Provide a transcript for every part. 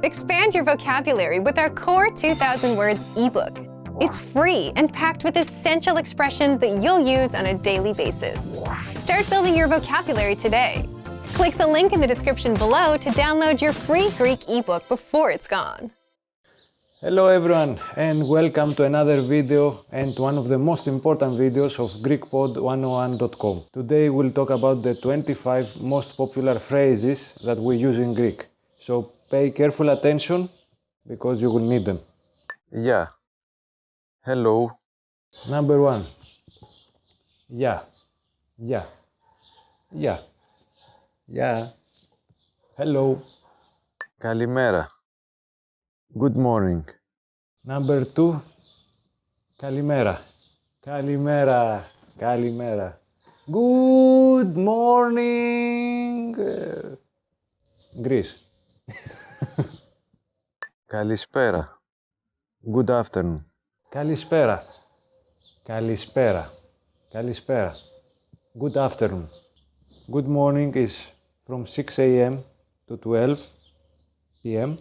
Expand your vocabulary with our Core 2000 Words ebook. It's free and packed with essential expressions that you'll use on a daily basis. Start building your vocabulary today. Click the link in the description below to download your free Greek ebook before it's gone. Hello everyone and welcome to another video and one of the most important videos of GreekPod101.com. Today we'll talk about the 25 most popular phrases that we use in Greek. So pay careful attention because you will need them. Yeah. Hello. Number 1. Yeah. Yeah. Yeah. Yeah. Hello. Καλημέρα. Good morning. Number 2. Kalimera. Kalimera. Kalimera. Good morning. Greece. Καλησπέρα. Good afternoon. Kalispera. Kalispera. Kalispera. Good afternoon. Good morning is from 6 a.m. to 12 p.m.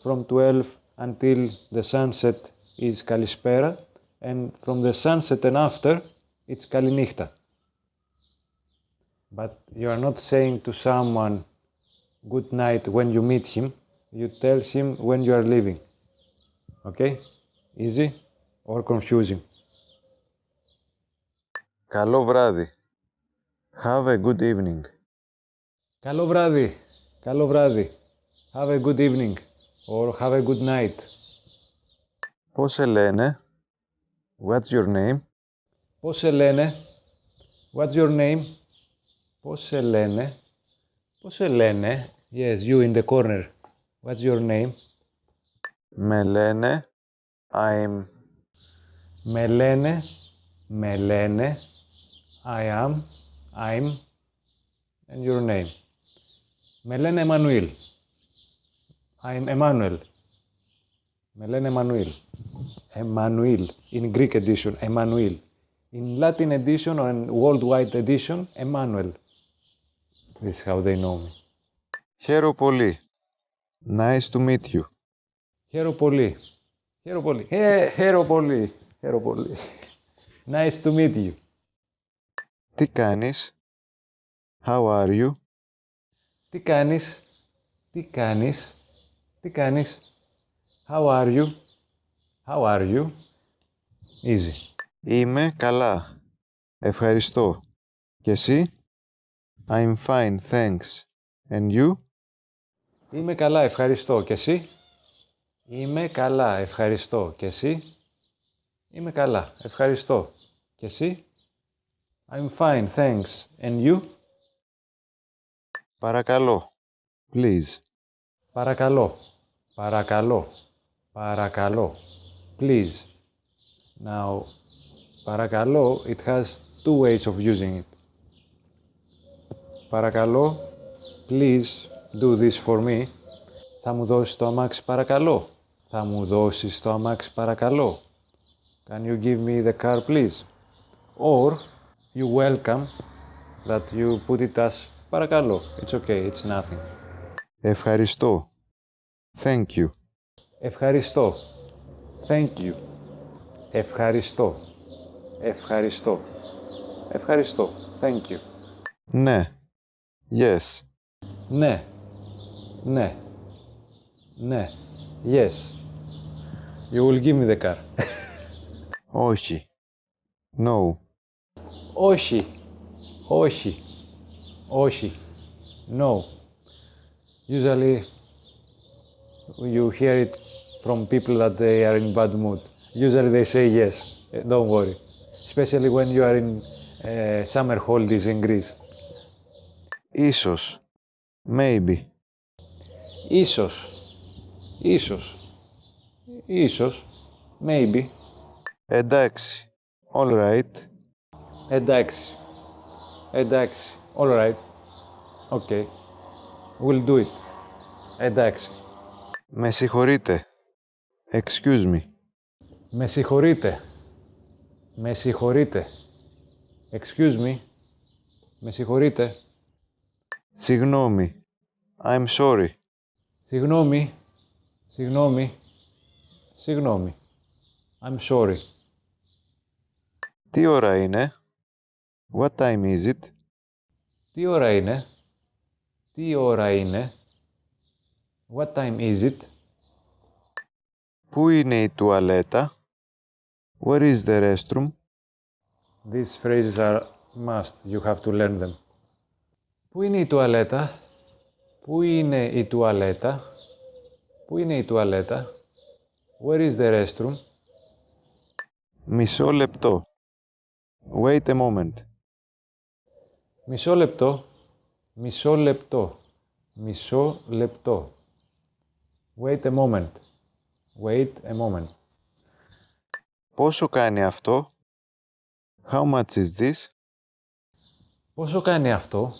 From 12 until the sunset is Kalispera, and from the sunset and after, it's Kalinichta. But you are not saying to someone good night when you meet him, you tell him when you are leaving. Okay? Easy or confusing? Καλό βράδυ. Have a good evening. Καλό βράδυ. Καλό βράδυ. Have a good evening or have a good night. Πώς σε λένε? What's your name? Πώς σε λένε? What's your name? Πώς σε λένε? Πώς σε λένε? Yes, you in the corner. What's your name? Με λένε I'm. Με λένε, I am, I'm, and your name. Με λένε Emmanuel. I'm Emmanuel. Με λένε Emmanuel. Emmanuel. In Greek edition, Emmanuel. In Latin edition or in worldwide edition, Emmanuel. This is how they know me. Χαίρο πολύ. Nice to meet you. Χαίρο πολύ. Χαίρο πολύ. Χαίρο πολύ. Χαίρο πολύ. Nice to meet you. Τι κάνεις? How are you? Τι κάνεις? Τι κάνεις? Τι κάνεις? How are you? How are you? Easy. Είμαι καλά. Ευχαριστώ. Και εσύ? I'm fine, thanks. And you? Είμαι καλά, ευχαριστώ. Και εσύ? Είμαι καλά, ευχαριστώ. Και εσύ? Είμαι καλά, ευχαριστώ. Και εσύ? I'm fine, thanks. And you? Παρακαλώ. Please. Παρακαλώ. Παρακαλώ. Παρακαλώ. Please. Now, παρακαλώ, it has two ways of using it. Παρακαλώ, please do this for me. Θα μου δώσεις το αμάξι παρακαλώ. Θα μου δώσεις το αμάξι παρακαλώ. Can you give me the car please? Or you welcome that you put it as παρακαλώ. It's okay, it's nothing. Ευχαριστώ. Thank you. Ευχαριστώ. Thank you. Ευχαριστώ. Ευχαριστώ. Ευχαριστώ. Thank you. Ναι. Yes. Ναι. Ναι. Ναι. Yes. You will give me the car. Όχι. No. Όχι. Όχι. Όχι. No. Usually you hear it from people that they are in bad mood. Usually they say yes. Don't worry. Especially when you are in summer holidays in Greece. Ίσως. Maybe. Ίσως. Ίσως. Ίσως. Maybe. Εντάξει. All right. Εντάξει. Εντάξει. All right. Okay. We'll do it. Εντάξει. Με συγχωρείτε. Excuse me. Με συγχωρείτε. Με συγχωρείτε. Excuse me. Με συγχωρείτε. Συγγνώμη. I'm sorry. Συγγνώμη. Συγγνώμη. Συγγνώμη. I'm sorry. Τι ώρα είναι? What time is it? Τι ώρα είναι? Τι ώρα είναι? What time is it? Πού είναι η τουαλέτα? Where is the restroom? These phrases are must. You have to learn them. Πού είναι η τουαλέτα? Πού είναι η τουαλέτα? Πού είναι η τουαλέτα? Where is the restroom? Μισό λεπτό. Wait a moment. Μισό λεπτό. Μισό λεπτό. Μισό λεπτό. Wait a moment. Wait a moment. Πόσο κάνει αυτό? How much is this? Πόσο κάνει αυτό?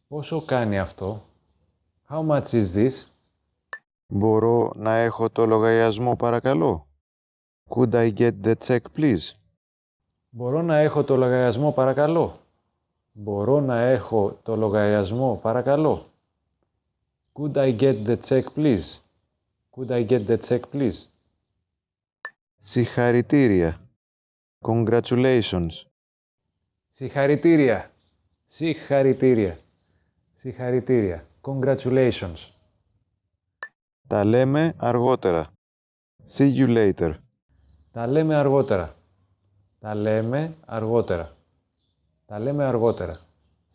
Πόσο κάνει αυτό? How much is this? Μπορώ να έχω το λογαριασμό παρακαλώ? Could I get the check please? Μπορώ να έχω το λογαριασμό παρακαλώ? Μπορώ να έχω το λογαριασμό παρακαλώ? Could I get the check please? Could I get the check please? Συγχαρητήρια. Congratulations. Συγχαρητήρια. Συγχαρητήρια. Συγχαρητήρια. Congratulations. Τα λέμε αργότερα. See you later. Τα λέμε αργότερα. Τα λέμε αργότερα. Τα λέμε αργότερα.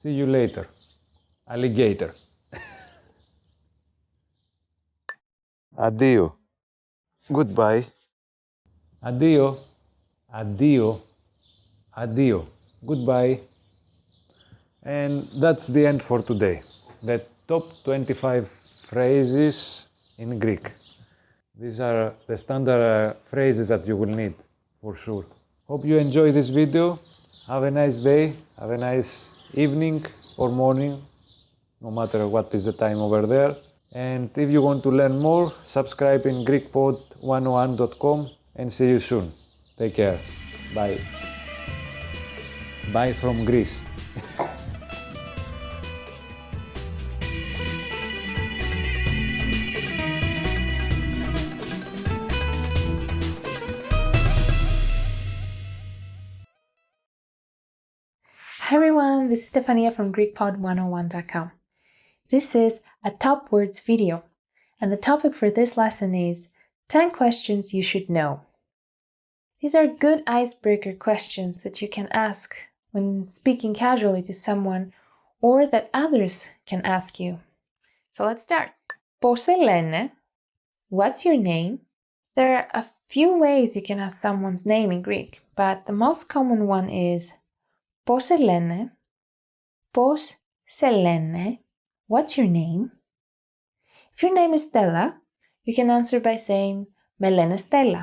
See you later. Alligator. Αντίο. Goodbye. Addio. Addio. Addio. Goodbye. And that's the end for today. The top 25 phrases in Greek. These are the standard phrases that you will need, for sure. Hope you enjoy this video. Have a nice day. Have a nice evening or morning, no matter what is the time over there. And if you want to learn more, subscribe in GreekPod101.com and see you soon. Take care. Bye. Bye from Greece. Hi everyone, this is Stefania from GreekPod101.com. This is a top words video, and the topic for this lesson is 10 questions you should know. These are good icebreaker questions that you can ask when speaking casually to someone or that others can ask you. So let's start. Πώς σε λένε? What's your name? There are a few ways you can ask someone's name in Greek, but the most common one is πώς σε λένε? Πώς σε λένε? What's your name? If your name is Stella, you can answer by saying με λένε Stella.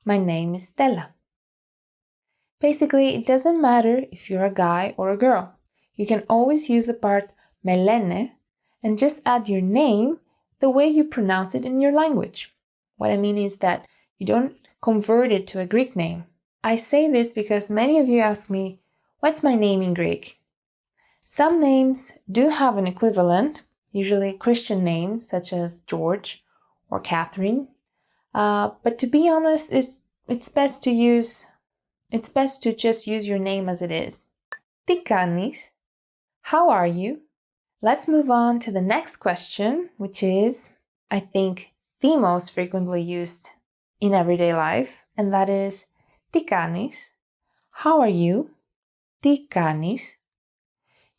My name is Stella. Basically, it doesn't matter if you're a guy or a girl. You can always use the part με λένε and just add your name the way you pronounce it in your language. What I mean is that you don't convert it to a Greek name. I say this because many of you ask me, what's my name in Greek? Some names do have an equivalent, usually Christian names such as George or Catherine. But to be honest, it's best to just use your name as it is. Τι κάνεις? How are you? Let's move on to the next question, which is, I think, the most frequently used in everyday life, and that is τι κάνεις? How are you? Τι κάνεις?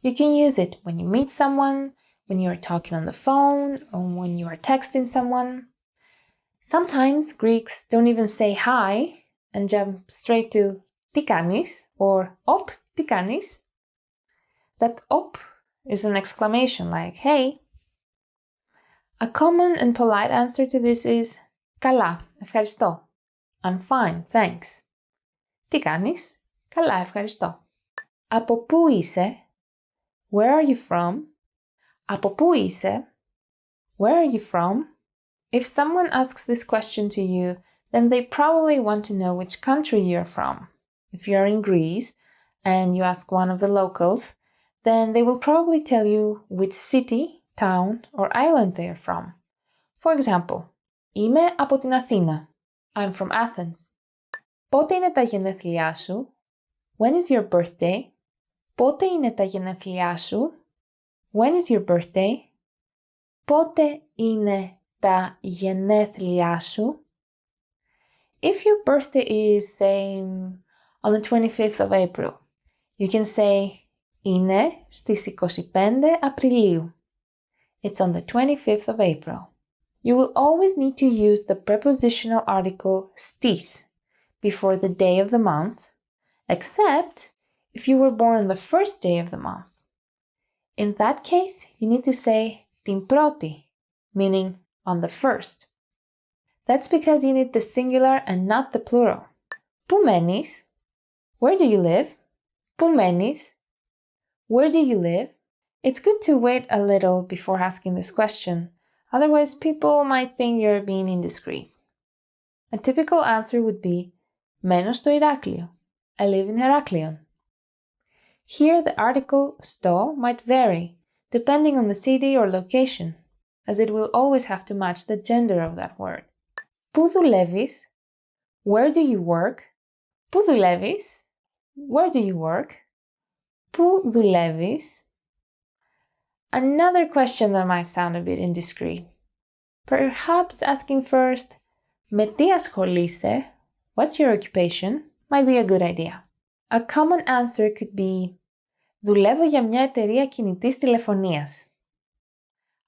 You can use it when you meet someone, when you are talking on the phone, or when you are texting someone. Sometimes Greeks don't even say hi and jump straight to τι κάνεις or op, τι κάνεις? That op is an exclamation like hey. A common and polite answer to this is καλά, ευχαριστώ. I'm fine, thanks. Τι κάνεις? Καλά, ευχαριστώ. Από πού είσαι? Where are you from? Από πού είσαι? Where are you from? If someone asks this question to you, then they probably want to know which country you're from. If you're in Greece and you ask one of the locals, then they will probably tell you which city, town, or island they are from. For example, είμαι από την Αθήνα. I'm from Athens. Πότε είναι τα γενέθλιά σου? When is your birthday? Πότε είναι τα γενέθλιά σου? When is your birthday? Πότε είναι τα γενέθλιά σου? If your birthday is, say, on the 25th of April, you can say είναι στις 25 Απριλίου. It's on the 25th of April. You will always need to use the prepositional article stis before the day of the month, except if you were born on the first day of the month. In that case, you need to say την πρώτη, meaning on the first. That's because you need the singular and not the plural. Πού μένεις? Where do you live? Πού μένεις? Where do you live? It's good to wait a little before asking this question. Otherwise, people might think you're being indiscreet. A typical answer would be μένω στο Ηράκλειο. I live in Heraklion. Here, the article στο might vary, depending on the city or location, as it will always have to match the gender of that word. Πού δουλεύεις? Where do you work? Πού δουλεύεις? Where do you work? Πού δουλεύεις? Another question that might sound a bit indiscreet. Perhaps asking first, με τι ασχολείσαι? What's your occupation? Might be a good idea. A common answer could be, δουλεύω για μια εταιρεία κινητής τηλεφωνίας.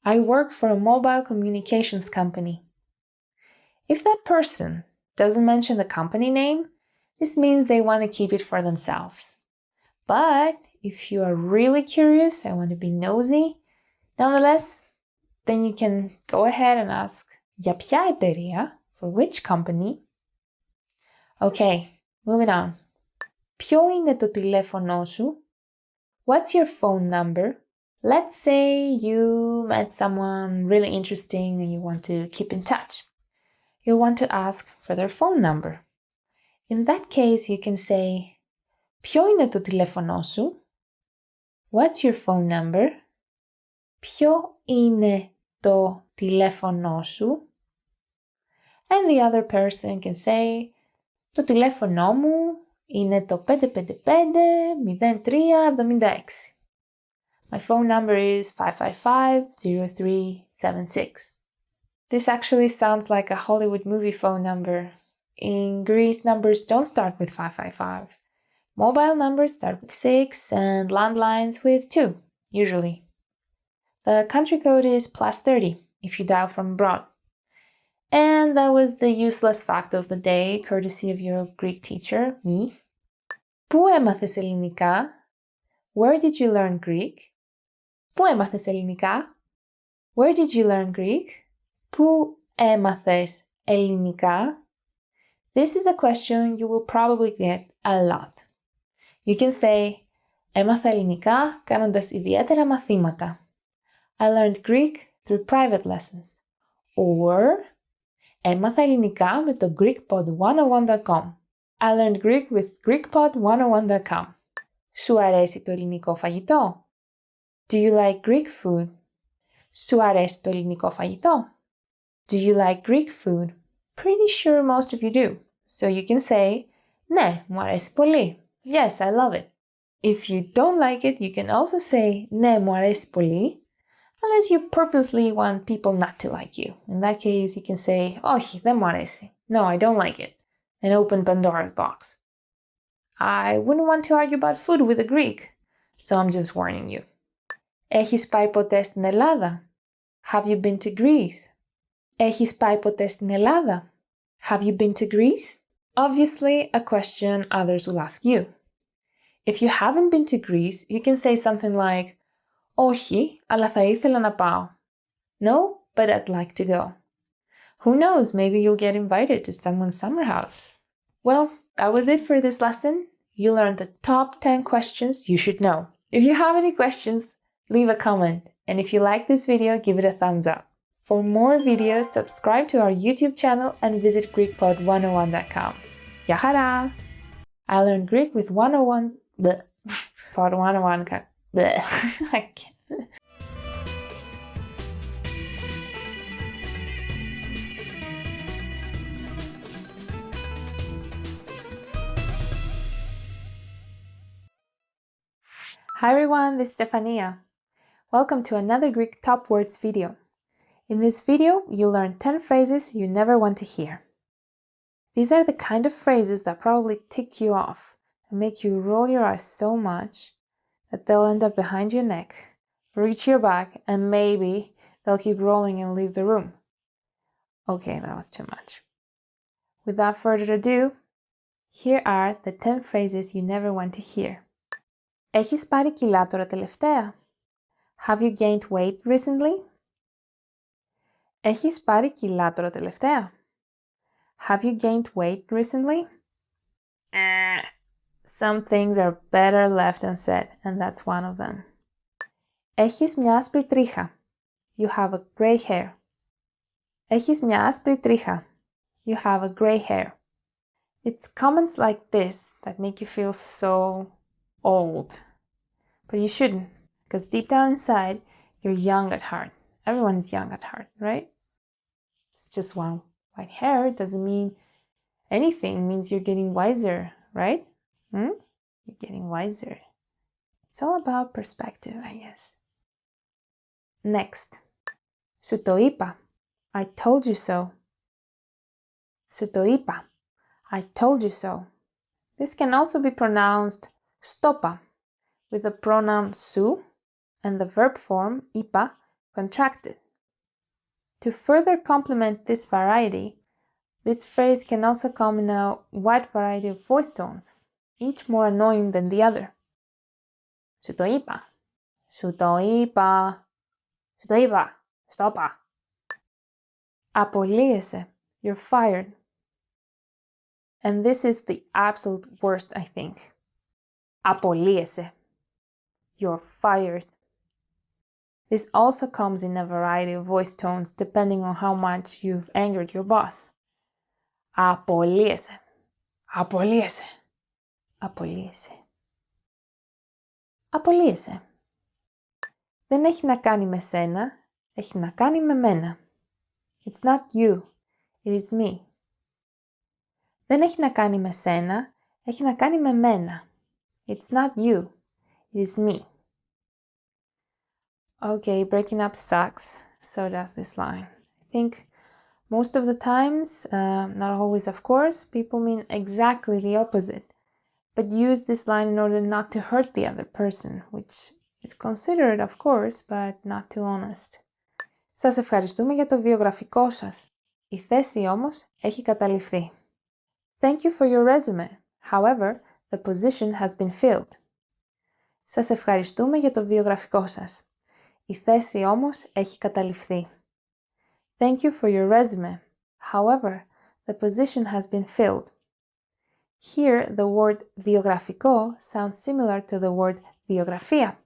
I work for a mobile communications company. If that person doesn't mention the company name, this means they want to keep it for themselves. But if you are really curious and want to be nosy, nonetheless, then you can go ahead and ask, για ποια εταιρεία? For which company? Okay, moving on. Ποιο είναι το τηλέφωνό σου? What's your phone number? Let's say you met someone really interesting and you want to keep in touch. You'll want to ask for their phone number. In that case, you can say, ποιο είναι το τηλέφωνό σου? What's your phone number? Ποιο είναι το τηλέφωνό σου? And the other person can say, το τηλέφωνό μου είναι το 555-03-76. My phone number is 555-0376. This actually sounds like a Hollywood movie phone number. In Greece, numbers don't start with 555. Mobile numbers start with 6 and landlines with 2, usually. The country code is +30 if you dial from abroad. And that was the useless fact of the day, courtesy of your Greek teacher, me. Πού έμαθες ελληνικά? Where did you learn Greek? Πού έμαθες ελληνικά? Where did you learn Greek? Πού έμαθες ελληνικά? This is a question you will probably get a lot. You can say, έμαθα ελληνικά κάνοντας ιδιαίτερα μαθήματα. I learned Greek through private lessons. Or, έμαθα ελληνικά με το GreekPod101.com. I learned Greek with GreekPod101.com. Σου αρέσει το ελληνικό φαγητό? Do you like Greek food? Σου αρέσει το ελληνικό φαγητό? Do you like Greek food? Pretty sure most of you do. So you can say, ναι, μου αρέσει πολύ. Yes, I love it. If you don't like it, you can also say, ναι, μου αρέσει πολύ, unless you purposely want people not to like you. In that case, you can say, όχι, δεν μου αρέσει. No, I don't like it. And open Pandora's box. I wouldn't want to argue about food with a Greek, so I'm just warning you. Έχεις πάει ποτέ στην Ελλάδα? Have you been to Greece? Έχεις πάει ποτέ στην Ελλάδα? Have you been to Greece? Obviously, a question others will ask you. If you haven't been to Greece, you can say something like, όχι, αλλά θα ήθελα να πάω. No, but I'd like to go. Who knows, maybe you'll get invited to someone's summer house. Well, that was it for this lesson. You learned the top 10 questions you should know. If you have any questions, leave a comment. And if you like this video, give it a thumbs up. For more videos, subscribe to our YouTube channel and visit GreekPod101.com. Γεια χαρά! I learned Greek with 101... Pod 101... I can't. Hi everyone, this is Stefania. Welcome to another Greek top words video. In this video, you'll learn 10 phrases you never want to hear. These are the kind of phrases that probably tick you off and make you roll your eyes so much that they'll end up behind your neck, reach your back, and maybe they'll keep rolling and leave the room. Okay, that was too much. Without further ado, here are the 10 phrases you never want to hear. Έχεις πάρει κιλά τώρα τελευταία? Have you gained weight recently? Έχεις πάρει κιλά τώρα τελευταία? Have you gained weight recently? Some things are better left unsaid, and that's one of them. Έχεις μια άσπρη τρίχα. You have a gray hair. Έχεις μια άσπρη τρίχα. You have a gray hair. It's comments like this that make you feel so old. But you shouldn't, because deep down inside, you're young at heart. Everyone is young at heart, right? It's just one white hair. It doesn't mean anything. It means you're getting wiser, right? You're getting wiser. It's all about perspective, I guess. Next. Σου το είπα. I told you so. Σου το είπα. I told you so. This can also be pronounced stopa, with the pronoun σου and the verb form είπα contracted. To further complement this variety, this phrase can also come in a wide variety of voice tones, each more annoying than the other. Σου το είπα. Σου το είπα. Σου το είπα. Στόπα. Απολύεσαι. You're fired. And this is the absolute worst, I think. Απολύεσαι. You're fired. This also comes in a variety of voice tones depending on how much you've angered your boss. Απολύεσαι. Απολύεσαι. Απολύεσαι. Απολύεσαι. Δεν έχει να κάνει με σένα, έχει να κάνει με μένα. It's not you, it is me. Δεν έχει να κάνει με σένα, έχει να κάνει με μένα. It's not you, it is me. Okay, breaking up sucks, so does this line. I think most of the times, not always of course, people mean exactly the opposite, but use this line in order not to hurt the other person, which is considered of course, but not too honest. Σας ευχαριστούμε για το βιογραφικό σας. Η θέση όμως έχει καταληφθεί. Thank you for your resume. However, the position has been filled. Σας ευχαριστούμε για το βιογραφικό σας. Η θέση όμως έχει καταληφθεί. Thank you for your resume. However, the position has been filled. Here, the word βιογραφικό sounds similar to the word βιογραφία,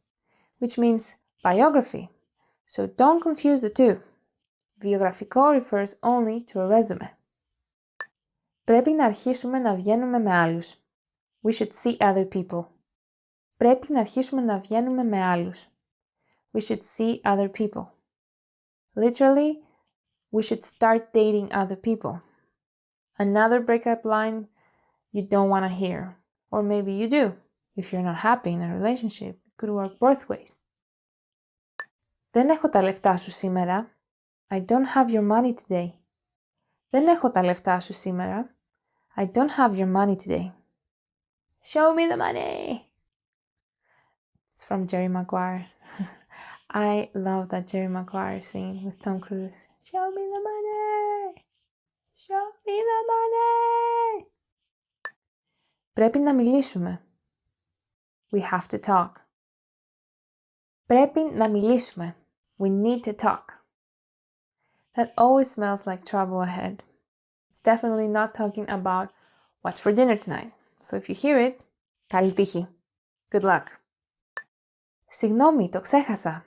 which means biography. So don't confuse the two. Βιογραφικό refers only to a resume. Πρέπει να αρχίσουμε να βγαίνουμε με άλλους. We should see other people. Πρέπει να αρχίσουμε να βγαίνουμε με άλλους. We should see other people. Literally, we should start dating other people. Another breakup line you don't want to hear. Or maybe you do. If you're not happy in a relationship, it could work both ways. Δεν έχω τα λεφτά σου σήμερα. I don't have your money today. Δεν έχω τα λεφτά σου σήμερα. I don't have your money today. Show me the money. It's from Jerry Maguire. I love that Jerry Maguire scene with Tom Cruise. Show me the money. Show me the money. Πρέπει να μιλήσουμε. We have to talk. Πρέπει να μιλήσουμε. We need to talk. That always smells like trouble ahead. It's definitely not talking about what's for dinner tonight. So if you hear it, καλή τύχη. Good luck. Συγγνώμη, το ξέχασα.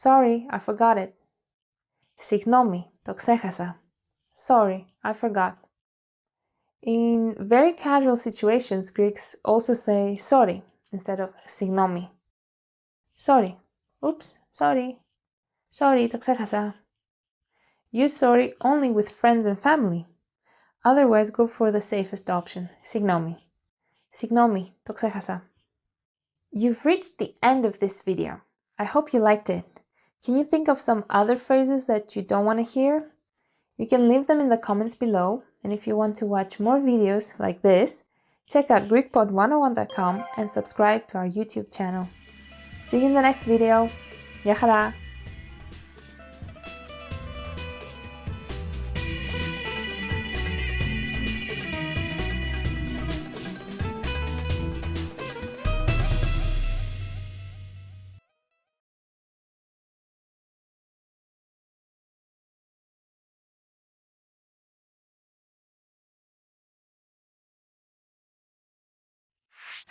Sorry, I forgot it. Συγγνώμη, το ξέχασα. Sorry, I forgot. In very casual situations, Greeks also say sorry instead of συγγνώμη. Sorry. Oops, sorry. Sorry, το ξέχασα. Use sorry only with friends and family. Otherwise, go for the safest option. συγγνώμη. Συγγνώμη, το ξέχασα. You've reached the end of this video. I hope you liked it. Can you think of some other phrases that you don't want to hear? You can leave them in the comments below, and if you want to watch more videos like this, check out GreekPod101.com and subscribe to our YouTube channel. See you in the next video. Γεια χαρά!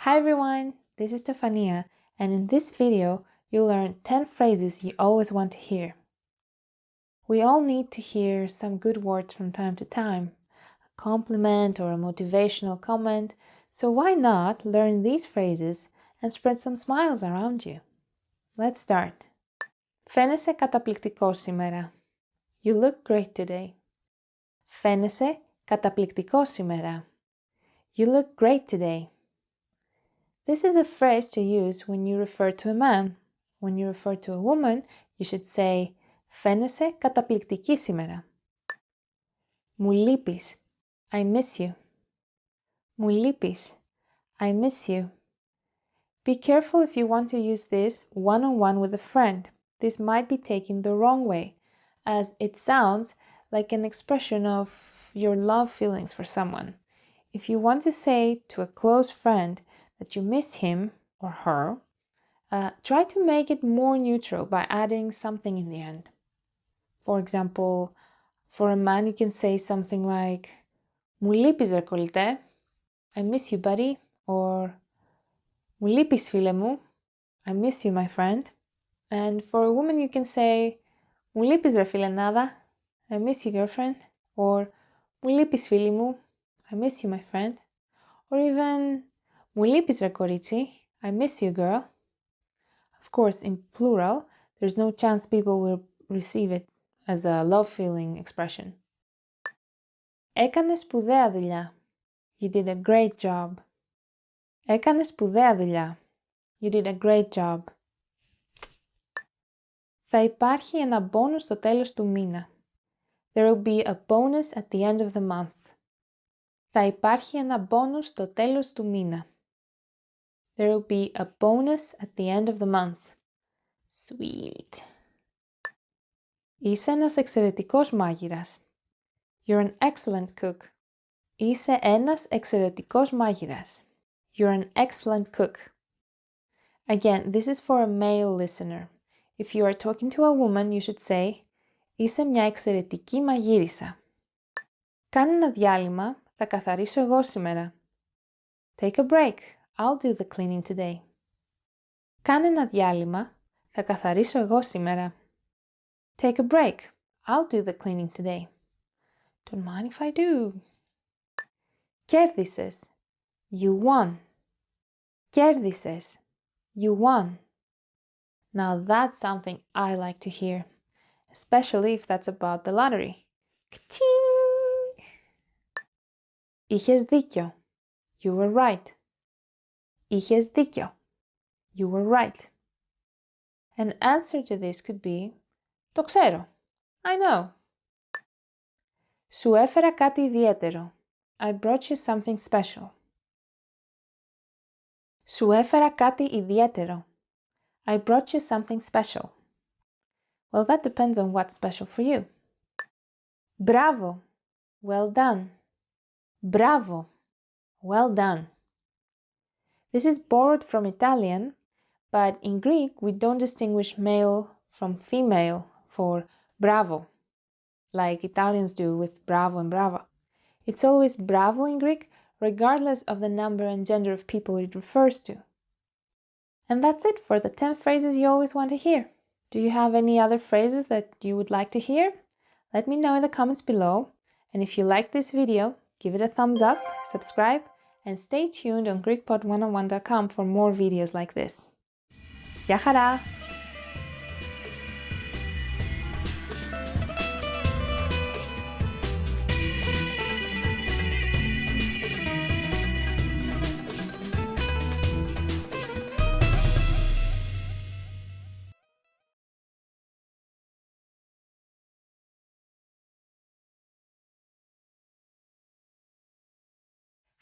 Hi everyone, this is Stefania, and in this video you'll learn 10 phrases you always want to hear. We all need to hear some good words from time to time, a compliment or a motivational comment, so why not learn these phrases and spread some smiles around you? Let's start. Φαίνεσαι καταπληκτικός σήμερα. You look great today. Φαίνεσαι καταπληκτικός σήμερα. You look great today. This is a phrase to use when you refer to a man. When you refer to a woman, you should say φαίνεσαι καταπληκτική σήμερα. Μου λείπεις. I miss you. Μου λείπεις. I miss you. Be careful if you want to use this one-on-one with a friend. This might be taken the wrong way, as it sounds like an expression of your love feelings for someone. If you want to say to a close friend that you miss him or her, try to make it more neutral by adding something in the end. For example, for a man you can say something like Μου λείπεις ρε κολλητέ, I miss you buddy, or Μου λείπεις φίλε μου, I miss you my friend. And for a woman you can say Μου λείπεις ρε φιλενάδα, I miss you girlfriend, or Μου λείπεις φίλη μου, I miss you my friend, or even Μου λείπεις ρε κορίτσι, I miss you girl. Of course, in plural, there's no chance people will receive it as a love feeling expression. Έκανες σπουδαία δουλειά. You did a great job. Έκανες σπουδαία δουλειά. You did a great job. Θα υπάρχει ένα bonus στο τέλος του μήνα. There will be a bonus at the end of the month. Θα υπάρχει ένα bonus στο τέλος του μήνα. There will be a bonus at the end of the month. Sweet. Είσαι ένας εξαιρετικός μάγειρας. You're an excellent cook. Είσαι ένας εξαιρετικός μάγειρας. You're an excellent cook. Again, this is for a male listener. If you are talking to a woman, you should say Είσαι μια εξαιρετική μαγείρισα. Κάνε ένα διάλειμμα, θα καθαρίσω εγώ σήμερα. Take a break. I'll do the cleaning today. Κάνε ένα διάλειμμα, θα καθαρίσω εγώ σήμερα. Take a break. I'll do the cleaning today. Don't mind if I do. Κέρδισες. You won. Κέρδισες. You won. Now that's something I like to hear, especially if that's about the lottery. Ka-ching! Είχες δίκιο. You were right. Είχες δίκιο. You were right. An answer to this could be Το ξέρω. I know. Σου έφερα κάτι ιδιαίτερο. I brought you something special. Σου έφερα κάτι ιδιαίτερο. I brought you something special. Well, that depends on what's special for you. Bravo. Well done. Bravo. Well done. This is borrowed from Italian, but in Greek we don't distinguish male from female for bravo, like Italians do with bravo and brava. It's always bravo in Greek, regardless of the number and gender of people it refers to. And that's it for the 10 phrases you always want to hear. Do you have any other phrases that you would like to hear? Let me know in the comments below. And if you liked this video, give it a thumbs up, subscribe, and stay tuned on GreekPod101.com for more videos like this. Γεια χαρά!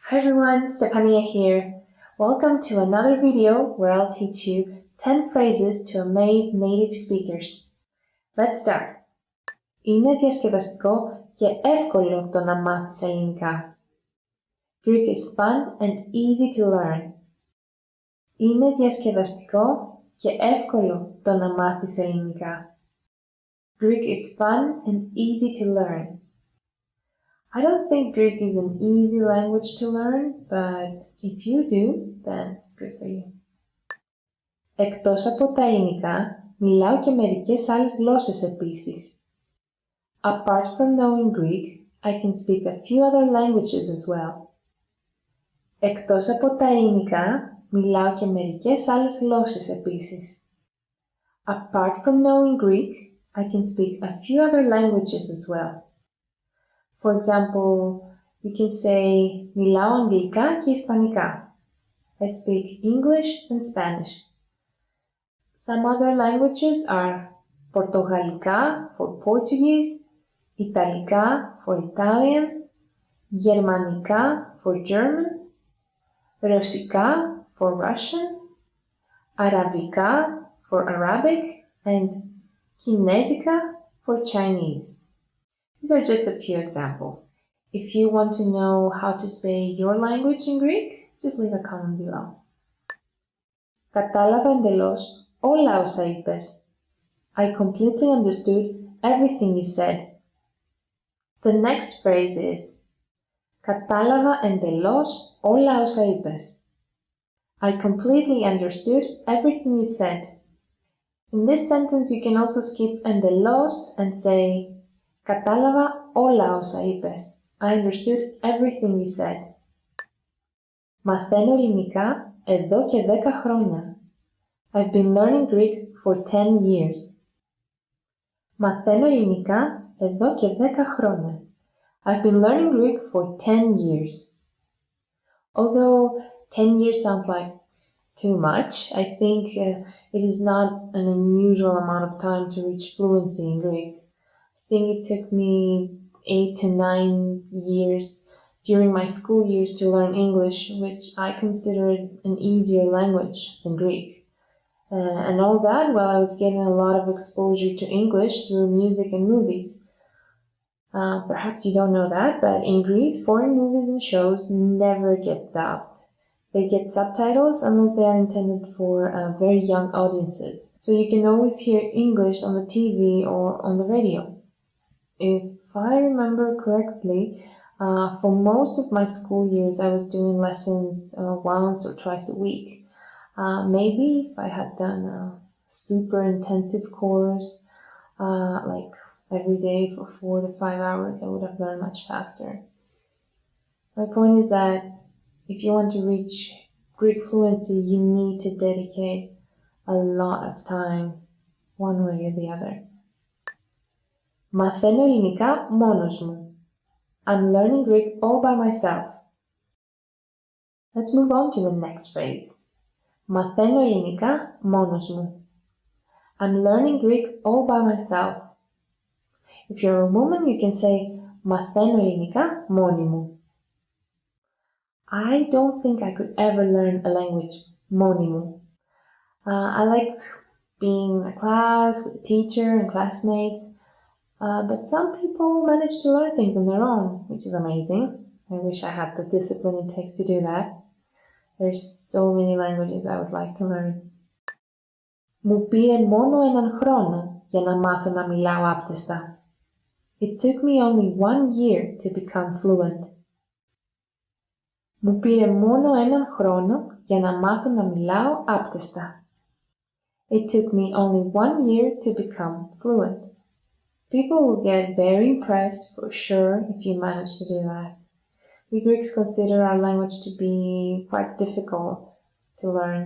Hi everyone, Stefania here. Welcome to another video where I'll teach you 10 phrases to amaze native speakers. Let's start. Είναι διασκεδαστικό και εύκολο το να μάθεις ελληνικά. Greek is fun and easy to learn. Είναι διασκεδαστικό και εύκολο το να μάθεις ελληνικά. Greek is fun and easy to learn. I don't think Greek is an easy language to learn, but if you do, then good for you. Εκτός από τα ελληνικά, μιλάω και μερικές άλλες γλώσσες επίσης. Apart from knowing Greek, I can speak a few other languages as well. Εκτός από τα ελληνικά, μιλάω και μερικές άλλες γλώσσες επίσης. Apart from knowing Greek, I can speak a few other languages as well. For example, you can say μιλάω αγγλικά και ισπανικά. I speak English and Spanish. Some other languages are πορτογαλικά for Portuguese, Ιταλικά for Italian, Γερμανικά for German, Ρωσικά for Russian, Αραβικά for Arabic, and Kinesica for Chinese. These are just a few examples. If you want to know how to say your language in Greek, just leave a comment below. Κατάλαβα εντελώς όλα όσα είπες. I completely understood everything you said. The next phrase is κατάλαβα εντελώς όλα όσα είπες. I completely understood everything you said. In this sentence you can also skip εντελώς and say κατάλαβα όλα όσα είπες. I understood everything you said. Μαθαίνω ελληνικά εδώ και 10 χρόνια. I've been learning Greek for 10 years. Μαθαίνω ελληνικά εδώ και 10 χρόνια. I've been learning Greek for 10 years. Although 10 years sounds like too much, I think it is not an unusual amount of time to reach fluency in Greek. I think it took me 8 to 9 years during my school years to learn English, which I considered an easier language than Greek. And all that while I was getting a lot of exposure to English through music and movies. Perhaps you don't know that, but in Greece, foreign movies and shows never get dubbed. They get subtitles unless they are intended for very young audiences. So you can always hear English on the TV or on the radio. If I remember correctly, for most of my school years, I was doing lessons once or twice a week. Maybe if I had done a super intensive course, like every day for 4 to 5 hours, I would have learned much faster. My point is that if you want to reach Greek fluency, you need to dedicate a lot of time, one way or the other. Μαθαίνω ελληνικά μόνος μου. I'm learning Greek all by myself. Let's move on to the next phrase. Μαθαίνω ελληνικά μόνος μου. I'm learning Greek all by myself. If you're a woman, you can say μαθαίνω ελληνικά μόνη μου. I don't think I could ever learn a language μόνη μου. I like being in a class with a teacher and classmates, but some people manage to learn things on their own, which is amazing. I wish I had the discipline it takes to do that. There's so many languages I would like to learn. Μου πήρε μόνο έναν χρόνο για να μάθω να μιλάω άπτεστα. It took me only 1 year to become fluent. Μου πήρε μόνο έναν χρόνο για να μάθω να μιλάω άπτεστα. It took me only 1 year to become fluent. People will get very impressed for sure if you manage to do that. We Greeks consider our language to be quite difficult to learn.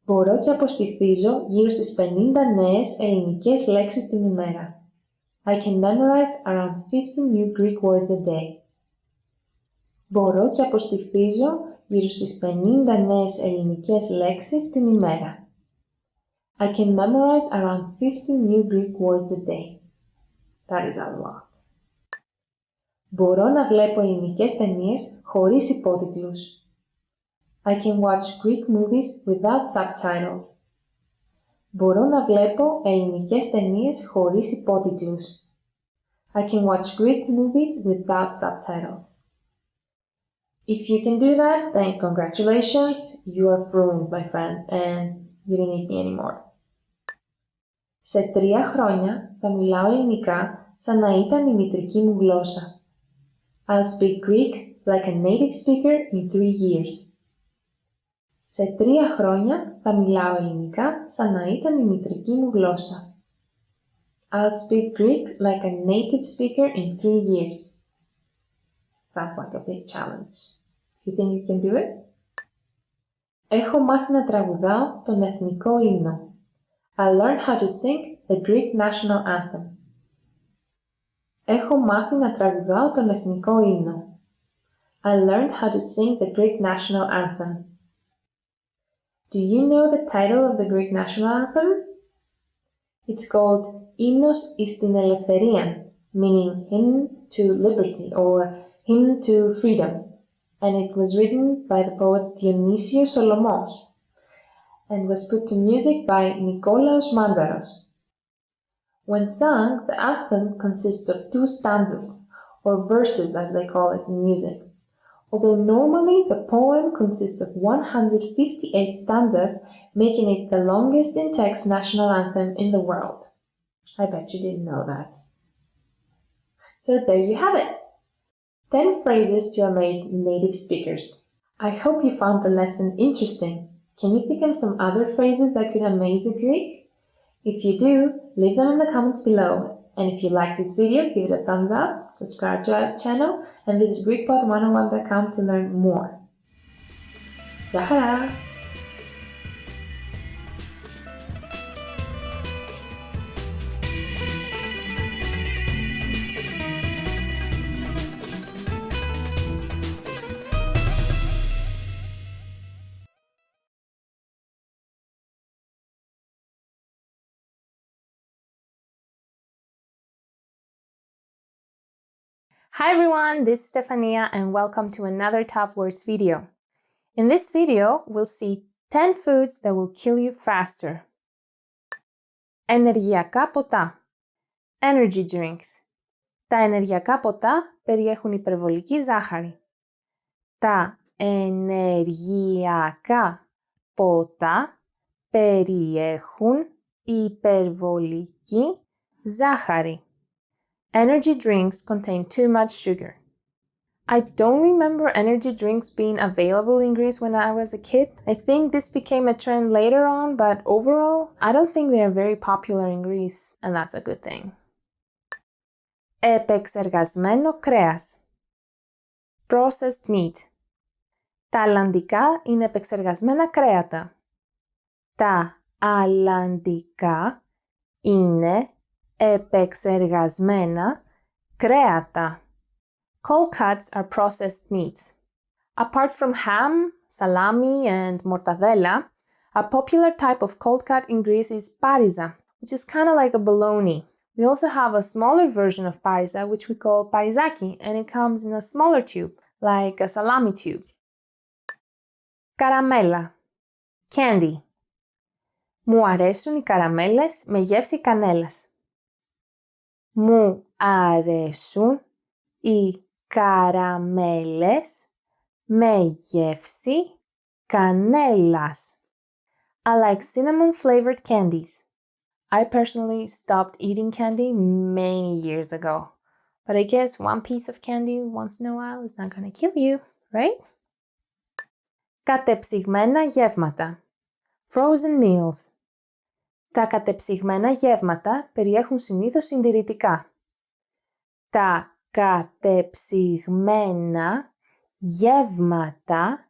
Μπορώ και αποστηθίζω γύρω στις 50 νέες ελληνικές λέξεις την ημέρα. I can memorize around 50 new Greek words a day. Μπορώ και αποστηθίζω γύρω στις 50 νέες ελληνικές λέξεις την ημέρα. I can memorize around 50 new Greek words a day. That is a lot. Μπορώ να βλέπω ελληνικές ταινίες χωρίς υπότιτλους. I can watch Greek movies without subtitles. Μπορώ να βλέπω ελληνικές ταινίες χωρίς υπότιτλους. I can watch Greek movies without subtitles. If you can do that, then congratulations, you are fluent, my friend, and you don't need me anymore. Σε 3 χρόνια θα μιλάω ελληνικά σαν να ήταν η μητρική μου γλώσσα. I'll speak Greek like a native speaker in 3 years. Σε 3 χρόνια θα μιλάω ελληνικά σαν να ήταν η μητρική μου γλώσσα. I'll speak Greek like a native speaker in 3 years. Sounds like a big challenge. You think you can do it? Έχω μάθει να τραγουδάω τον εθνικό ύμνο. I learned how to sing the Greek national anthem. Έχω μάθει να τραγουδάω τον εθνικό ύμνο. I learned how to sing the Greek national anthem. Do you know the title of the Greek national anthem? It's called Hymnos εις την ελευθερίαν, meaning hymn to liberty or hymn to freedom, and it was written by the poet Dionysios Solomos and was put to music by Nikolaos Manzaros. When sung, the anthem consists of 2 stanzas, or verses as they call it in music. Although normally the poem consists of 158 stanzas, making it the longest in-text national anthem in the world. I bet you didn't know that. So there you have it. 10 phrases to amaze native speakers. I hope you found the lesson interesting. Can you think of some other phrases that could amaze a Greek? If you do, leave them in the comments below. And if you like this video, give it a thumbs up, subscribe to our channel, and visit GreekPod101.com to learn more. Γεια χαρά! Hi everyone, this is Stefania and welcome to another Top Words video. In this video, we'll see 10 foods that will kill you faster. Ενεργειακά ποτά. Energy drinks. Τα ενεργειακά ποτά περιέχουν υπερβολική ζάχαρη. Τα ενεργειακά ποτά περιέχουν υπερβολική ζάχαρη. Energy drinks contain too much sugar. I don't remember energy drinks being available in Greece when I was a kid. I think this became a trend later on, but overall, I don't think they are very popular in Greece, and that's a good thing. Επεξεργασμένο κρέας. Processed meat. Τα αλλαντικά είναι επεξεργασμένα κρέατα. Τα αλλαντικά είναι επεξεργασμένα κρέατα. Cold cuts are processed meats. Apart from ham, salami, and mortadella, a popular type of cold cut in Greece is pariza, which is kind of like a bologna. We also have a smaller version of pariza, which we call parizaki, and it comes in a smaller tube, like a salami tube. Καραμέλα. Candy. Μου αρέσουν οι καραμέλες με γεύση κανέλας. Μου αρέσουν οι καραμέλες με γεύση κανέλας. I like cinnamon-flavored candies. I personally stopped eating candy many years ago. But I guess one piece of candy once in a while is not gonna kill you, right? Κατεψυγμένα γεύματα. Frozen meals. Τα κατεψυγμένα γεύματα περιέχουν συνήθως συντηρητικά. Τα κατεψυγμένα γεύματα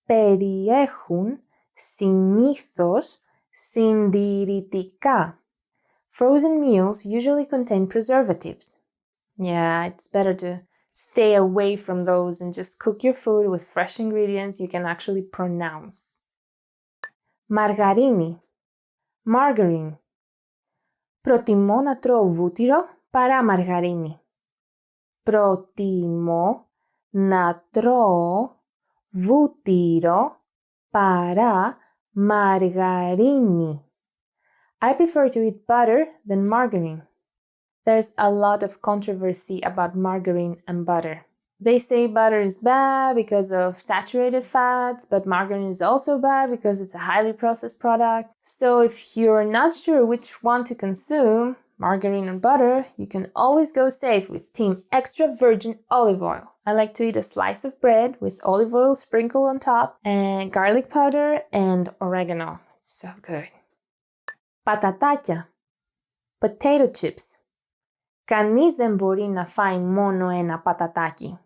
περιέχουν συνήθως συντηρητικά. Frozen meals usually contain preservatives. Yeah, it's better to stay away from those and just cook your food with fresh ingredients you can actually pronounce. Μαργαρίνη. Margarine. Προτιμώ να τρώω βούτυρο παρά μαργαρίνη. Προτιμώ να τρώω βούτυρο παρά μαργαρίνη. I prefer to eat butter than margarine. There's a lot of controversy about margarine and butter. They say butter is bad because of saturated fats, but margarine is also bad because it's a highly processed product. So if you're not sure which one to consume, margarine or butter, you can always go safe with Team Extra Virgin Olive Oil. I like to eat a slice of bread with olive oil sprinkled on top and garlic powder and oregano. It's so good. Πατατάκια. Potato chips. Κανείς δεν μπορεί να φάει μόνο ένα πατατάκι.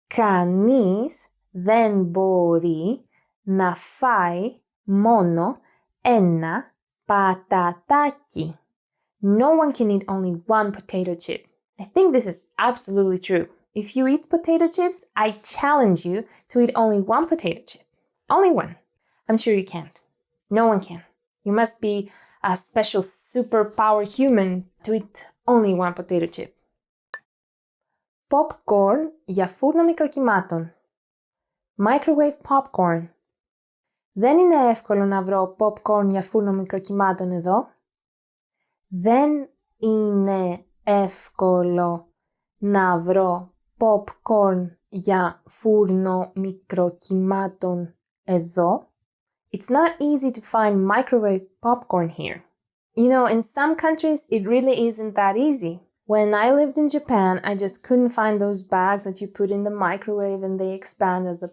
Κανείς δεν μπορεί να φάει μόνο ένα πατατάκι. No one can eat only one potato chip. I think this is absolutely true. If you eat potato chips, I challenge you to eat only one potato chip. Only one. I'm sure you can't. No one can. You must be a special superpower human to eat only one potato chip. Popcorn για φούρνο μικροκυμάτων. Microwave popcorn. Δεν είναι εύκολο να βρω popcorn για φούρνο μικροκυμάτων εδώ. Δεν είναι εύκολο να βρω popcorn για φούρνο μικροκυμάτων εδώ. It's not easy to find microwave popcorn here. You know, in some countries, it really isn't that easy. When I lived in Japan, I just couldn't find those bags that you put in the microwave and they expand as the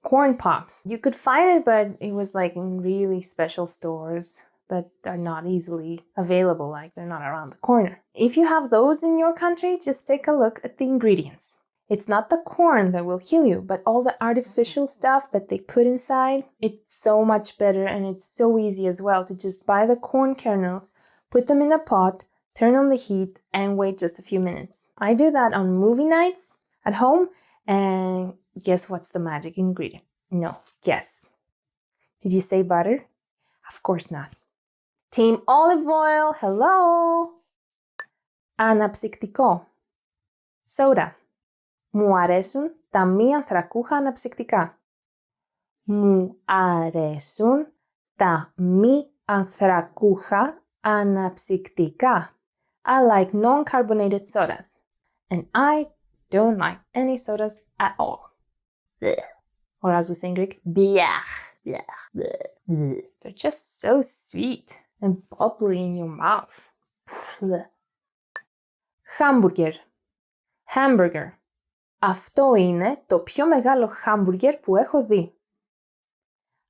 corn pops. You could find it, but it was like in really special stores that are not easily available, like they're not around the corner. If you have those in your country, just take a look at the ingredients. It's not the corn that will kill you, but all the artificial stuff that they put inside. It's so much better and it's so easy as well to just buy the corn kernels, put them in a pot, turn on the heat, and wait just a few minutes. I do that on movie nights at home, and guess what's the magic ingredient? No, guess. Did you say butter? Of course not. Team olive oil, hello! Αναψυκτικό. Soda. Μου αρέσουν τα μη ανθρακούχα αναψυκτικά. Μου αρέσουν τα μη ανθρακούχα αναψυκτικά. I like non-carbonated sodas. And I don't like any sodas at all. Blech. Or as we say in Greek, blech. Blech. Blech. They're just so sweet and bubbly in your mouth. Blech. Hamburger. Hamburger. Αυτό είναι το πιο μεγάλο hamburger που έχω δει.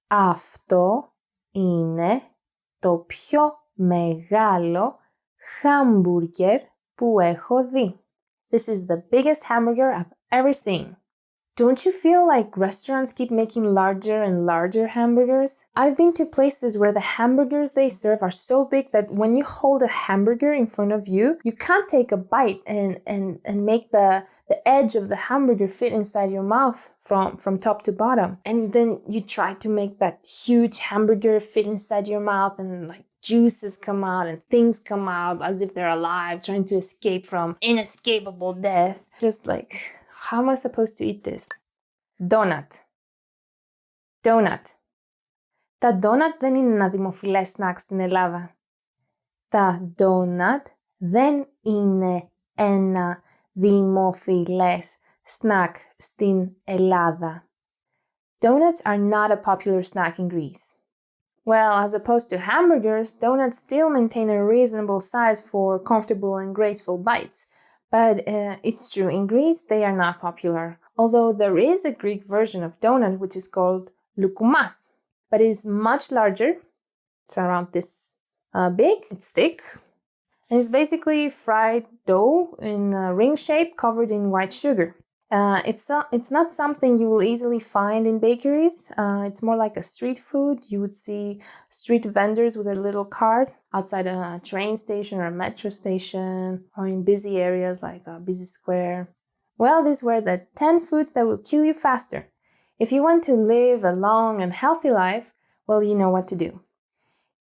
Αυτό είναι το πιο μεγάλο hamburger που έχω δει. This is the biggest hamburger I've ever seen. Don't you feel like restaurants keep making larger and larger hamburgers? I've been to places where the hamburgers they serve are so big that when you hold a hamburger in front of you, you can't take a bite and make the edge of the hamburger fit inside your mouth from top to bottom. And then you try to make that huge hamburger fit inside your mouth and like juices come out and things come out as if they're alive, trying to escape from inescapable death. Just like, how am I supposed to eat this? Donut. Donut. Τα donut δεν είναι ένα δημοφιλές σνακ στην Ελλάδα. Τα donut δεν είναι ένα δημοφιλές snack στην Ελλάδα. Donuts are not a popular snack in Greece. Well, as opposed to hamburgers, donuts still maintain a reasonable size for comfortable and graceful bites. But it's true, in Greece they are not popular. Although there is a Greek version of donut which is called loukoummas. But it is much larger. It's around this big, it's thick. And it's basically fried dough in a ring shape covered in white sugar. It's not something you will easily find in bakeries. It's more like a street food. You would see street vendors with a little cart outside a train station or a metro station or in busy areas like a busy square. Well, these were the 10 foods that will kill you faster. If you want to live a long and healthy life, well, you know what to do.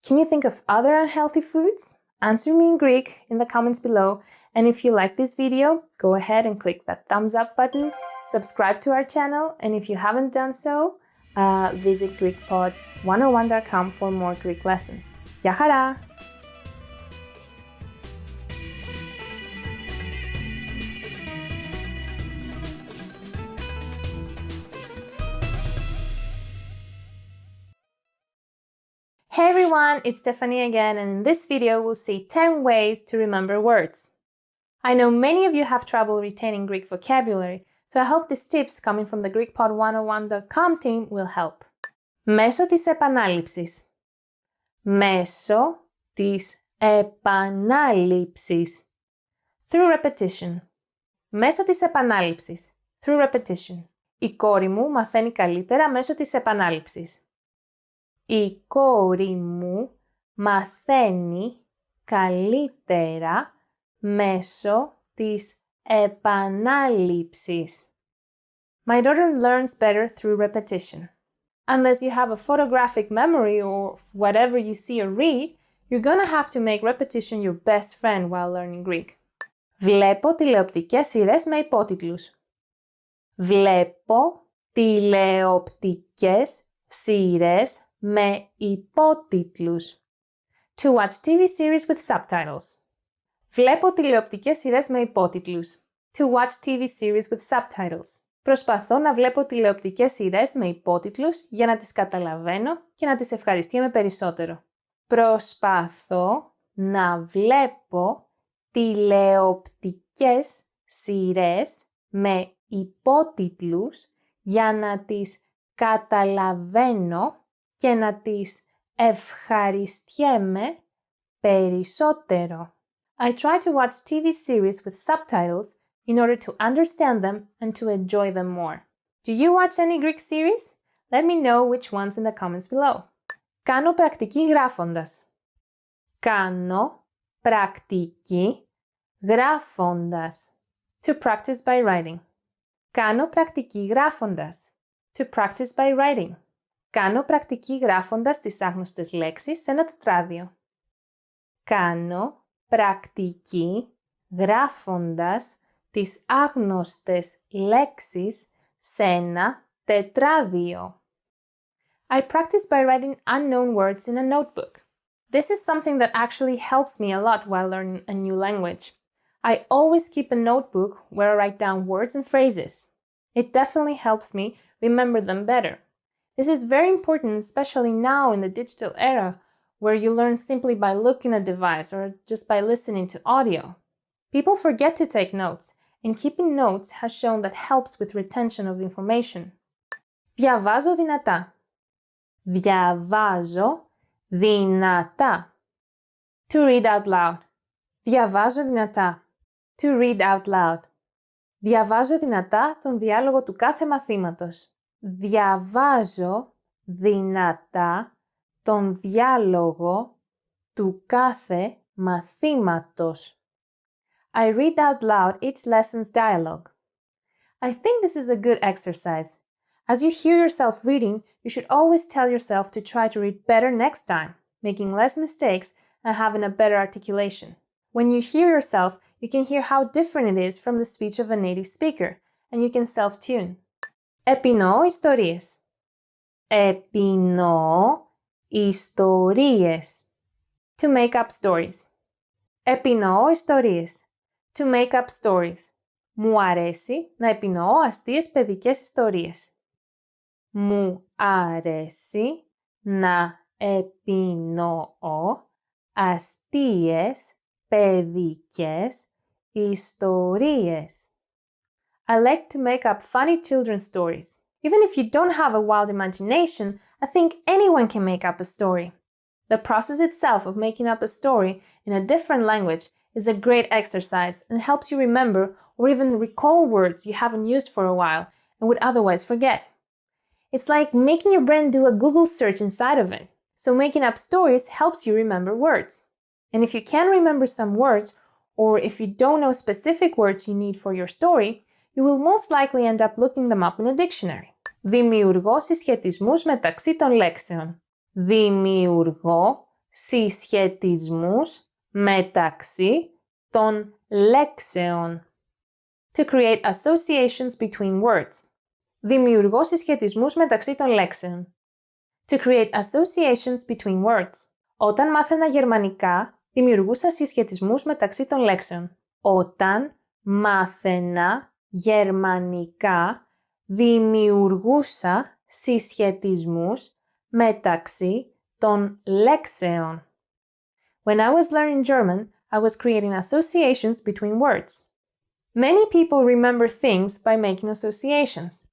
Can you think of other unhealthy foods? Answer me in Greek in the comments below And if you like this video, go ahead and click that thumbs up button, subscribe to our channel, and if you haven't done so, visit GreekPod101.com for more Greek lessons. Γεια χαρά! Hey everyone, it's Stephanie again, and in this video we'll see 10 ways to remember words. I know many of you have trouble retaining Greek vocabulary, so I hope these tips coming from the GreekPod101.com team will help. Μέσω της επανάληψης. Μέσω της επανάληψης. Through repetition. Μέσω της επανάληψης. Through repetition. Η κόρη μου μαθαίνει καλύτερα μέσω της επανάληψης. Η κόρη μου μαθαίνει καλύτερα μέσω της επανάληψης. My daughter learns better through repetition. Unless you have a photographic memory or whatever you see or read, you're gonna have to make repetition your best friend while learning Greek. Βλέπω τηλεοπτικές σειρές με υπότιτλους. Βλέπω τηλεοπτικές σειρές με υπότιτλους. To watch TV series with subtitles. Βλέπω τηλεοπτικές σειρές με υπότιτλους. To watch TV series with subtitles. Προσπαθώ να βλέπω τηλεοπτικές σειρές με υπότιτλους για να τις καταλαβαίνω και να τις ευχαριστιέμαι περισσότερο. Προσπαθώ να βλέπω τηλεοπτικές σειρές με υπότιτλους για να τις καταλαβαίνω και να τις ευχαριστιέμαι περισσότερο. I try to watch TV series with subtitles in order to understand them and to enjoy them more. Do you watch any Greek series? Let me know which ones in the comments below. Κάνω πρακτική γράφοντας. Κάνω πρακτική γράφοντας. To practice by writing. Κάνω πρακτική γράφοντας. To practice by writing. Κάνω πρακτική γράφοντας τις άγνωστες λέξεις σε ένα τετράδιο. Κάνω πρακτική γράφοντας τις άγνωστες λέξεις σε ένα τετράδιο. I practice by writing unknown words in a notebook. This is something that actually helps me a lot while learning a new language. I always keep a notebook where I write down words and phrases. It definitely helps me remember them better. This is very important, especially now in the digital era, where you learn simply by looking at a device or just by listening to audio. People forget to take notes, and keeping notes has shown that helps with retention of information. Διαβάζω δυνατά. Διαβάζω δυνατά. To read out loud. Διαβάζω δυνατά. To read out loud. Διαβάζω δυνατά τον διάλογο του κάθε μαθήματος. Διαβάζω δυνατά τον διάλογο του κάθε μαθήματος. I read out loud each lesson's dialogue. I think this is a good exercise. As you hear yourself reading, you should always tell yourself to try to read better next time, making less mistakes and having a better articulation. When you hear yourself, you can hear how different it is from the speech of a native speaker, and you can self-tune. Επινοώ ιστορίες. Επινοώ ιστορίες. To make up stories. Επινοώ ιστορίες. To make up stories. Μου αρέσει να επινοώ αστείες παιδικές ιστορίες. Μου αρέσει να επινοώ αστείες παιδικές ιστορίες. I like to make up funny children's stories. Even if you don't have a wild imagination, I think anyone can make up a story. The process itself of making up a story in a different language is a great exercise and helps you remember or even recall words you haven't used for a while and would otherwise forget. It's like making your brain do a Google search inside of it. So making up stories helps you remember words. And if you can't remember some words, or if you don't know specific words you need for your story, you will most likely end up looking them up in a dictionary. Δημιουργώ συσχετισμούς μεταξύ των λέξεων. Δημιουργώ συσχετισμούς μεταξύ των λέξεων. To create associations between words. Δημιουργώ συσχετισμούς μεταξύ των λέξεων. To create associations between words. Όταν μάθαινα γερμανικά, δημιουργούσα συσχετισμούς μεταξύ των λέξεων. Όταν μάθαινα γερμανικά, δημιουργούσα συσχετισμούς μεταξύ των λέξεων. When I was learning German, I was creating associations between words. Many people remember things by making associations.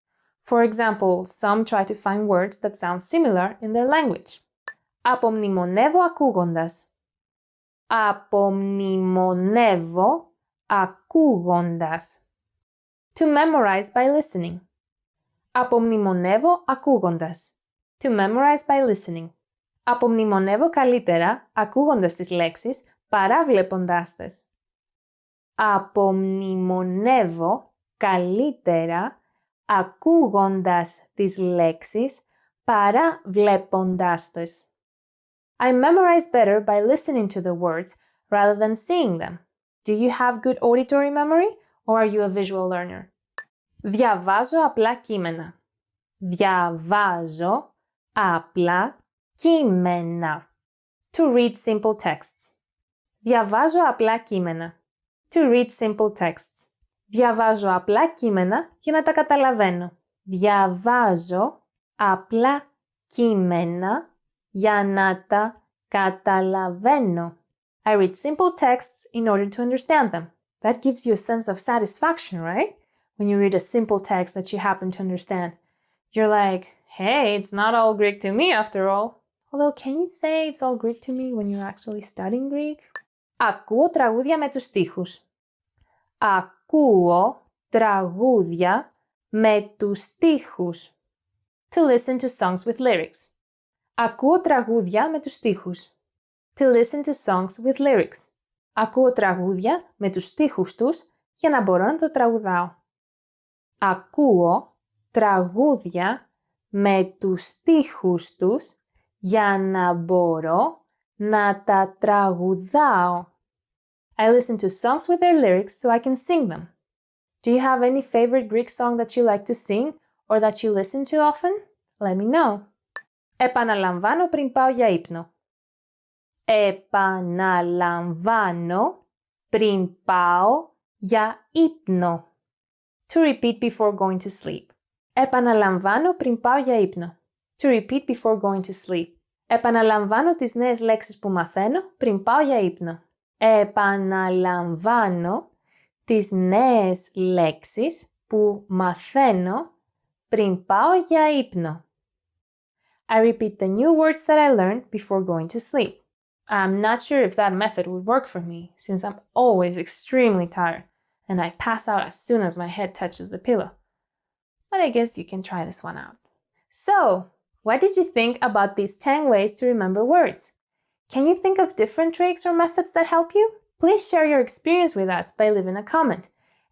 For example, some try to find words that sound similar in their language. Απομνημονεύω ακούγοντας. Απομνημονεύω ακούγοντας. To memorize by listening. Απομνημονεύω ακούγοντας. To memorize by listening. Απομνημονεύω καλύτερα ακούγοντας τις λέξεις παρά βλέποντάς τες. Απομνημονεύω καλύτερα ακούγοντας τις λέξεις παρά βλέποντάς τες. I memorize better by listening to the words rather than seeing them. Do you have good auditory memory or are you a visual learner? Διαβάζω απλά κείμενα. Διαβάζω απλά κείμενα. To read simple texts. Διαβάζω απλά κείμενα. To read simple texts. Διαβάζω απλά κείμενα για να τα καταλαβαίνω. Διαβάζω απλά κείμενα για να τα καταλαβαίνω. I read simple texts in order to understand them. That gives you a sense of satisfaction, right? When you read a simple text that you happen to understand. You're like, hey, it's not all Greek to me after all. Although, can you say it's all Greek to me when you're actually studying Greek? Ακούω τραγούδια με τους στίχους. Ακούω τραγούδια με τους στίχους. To listen to songs with lyrics. Ακούω τραγούδια με τους στίχους. To listen to songs with lyrics. Ακούω τραγούδια με τους στίχους τους για να μπορώ να το τραγουδάω. Ακούω τραγούδια με τους στίχους τους για να μπορώ να τα τραγουδάω. I listen to songs with their lyrics so I can sing them. Do you have any favorite Greek song that you like to sing or that you listen to often? Let me know. Επαναλαμβάνω πριν πάω για ύπνο. Επαναλαμβάνω πριν πάω για ύπνο. To repeat before going to sleep. Επαναλαμβάνω πριν πάω για ύπνο. To repeat before going to sleep. Επαναλαμβάνω τις νέες λέξεις που μαθαίνω πριν πάω για ύπνο. Επαναλαμβάνω τις νέες λέξεις που μαθαίνω πριν πάω για ύπνο. I repeat the new words that I learned before going to sleep. I'm not sure if that method would work for me since I'm always extremely tired and I pass out as soon as my head touches the pillow. But I guess you can try this one out. So, what did you think about these 10 ways to remember words? Can you think of different tricks or methods that help you? Please share your experience with us by leaving a comment.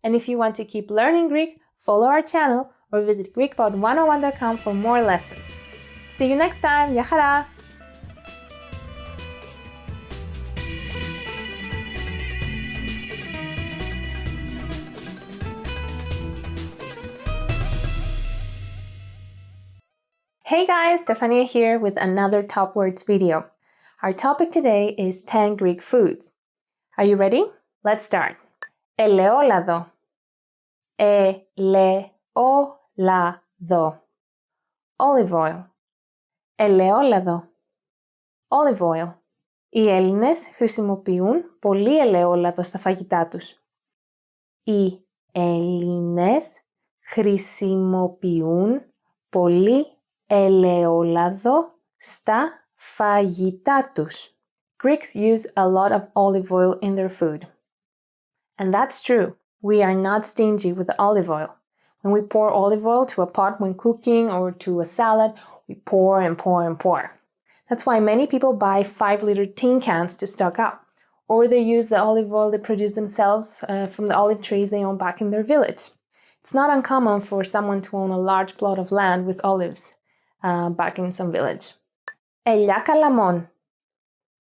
And if you want to keep learning Greek, follow our channel or visit GreekPod101.com for more lessons. See you next time. Γεια χαρά! Hey guys, Stefania here with another Top Words video. Our topic today is 10 Greek foods. Are you ready? Let's start. Ελαιόλαδο. Ελαιόλαδο. Olive oil. Ελαιόλαδο. Olive oil. Οι Έλληνες χρησιμοποιούν πολύ ελαιόλαδο στα φαγητά τους. Οι Έλληνες χρησιμοποιούν πολύ ελαιόλαδο στα φαγητά τους. Greeks use a lot of olive oil in their food. And that's true. We are not stingy with the olive oil. When we pour olive oil to a pot when cooking or to a salad, we pour and pour and pour. That's why many people buy 5-liter tin cans to stock up. Or they use the olive oil they produce themselves from the olive trees they own back in their village. It's not uncommon for someone to own a large plot of land with olives back in some village. Ελιά καλαμών.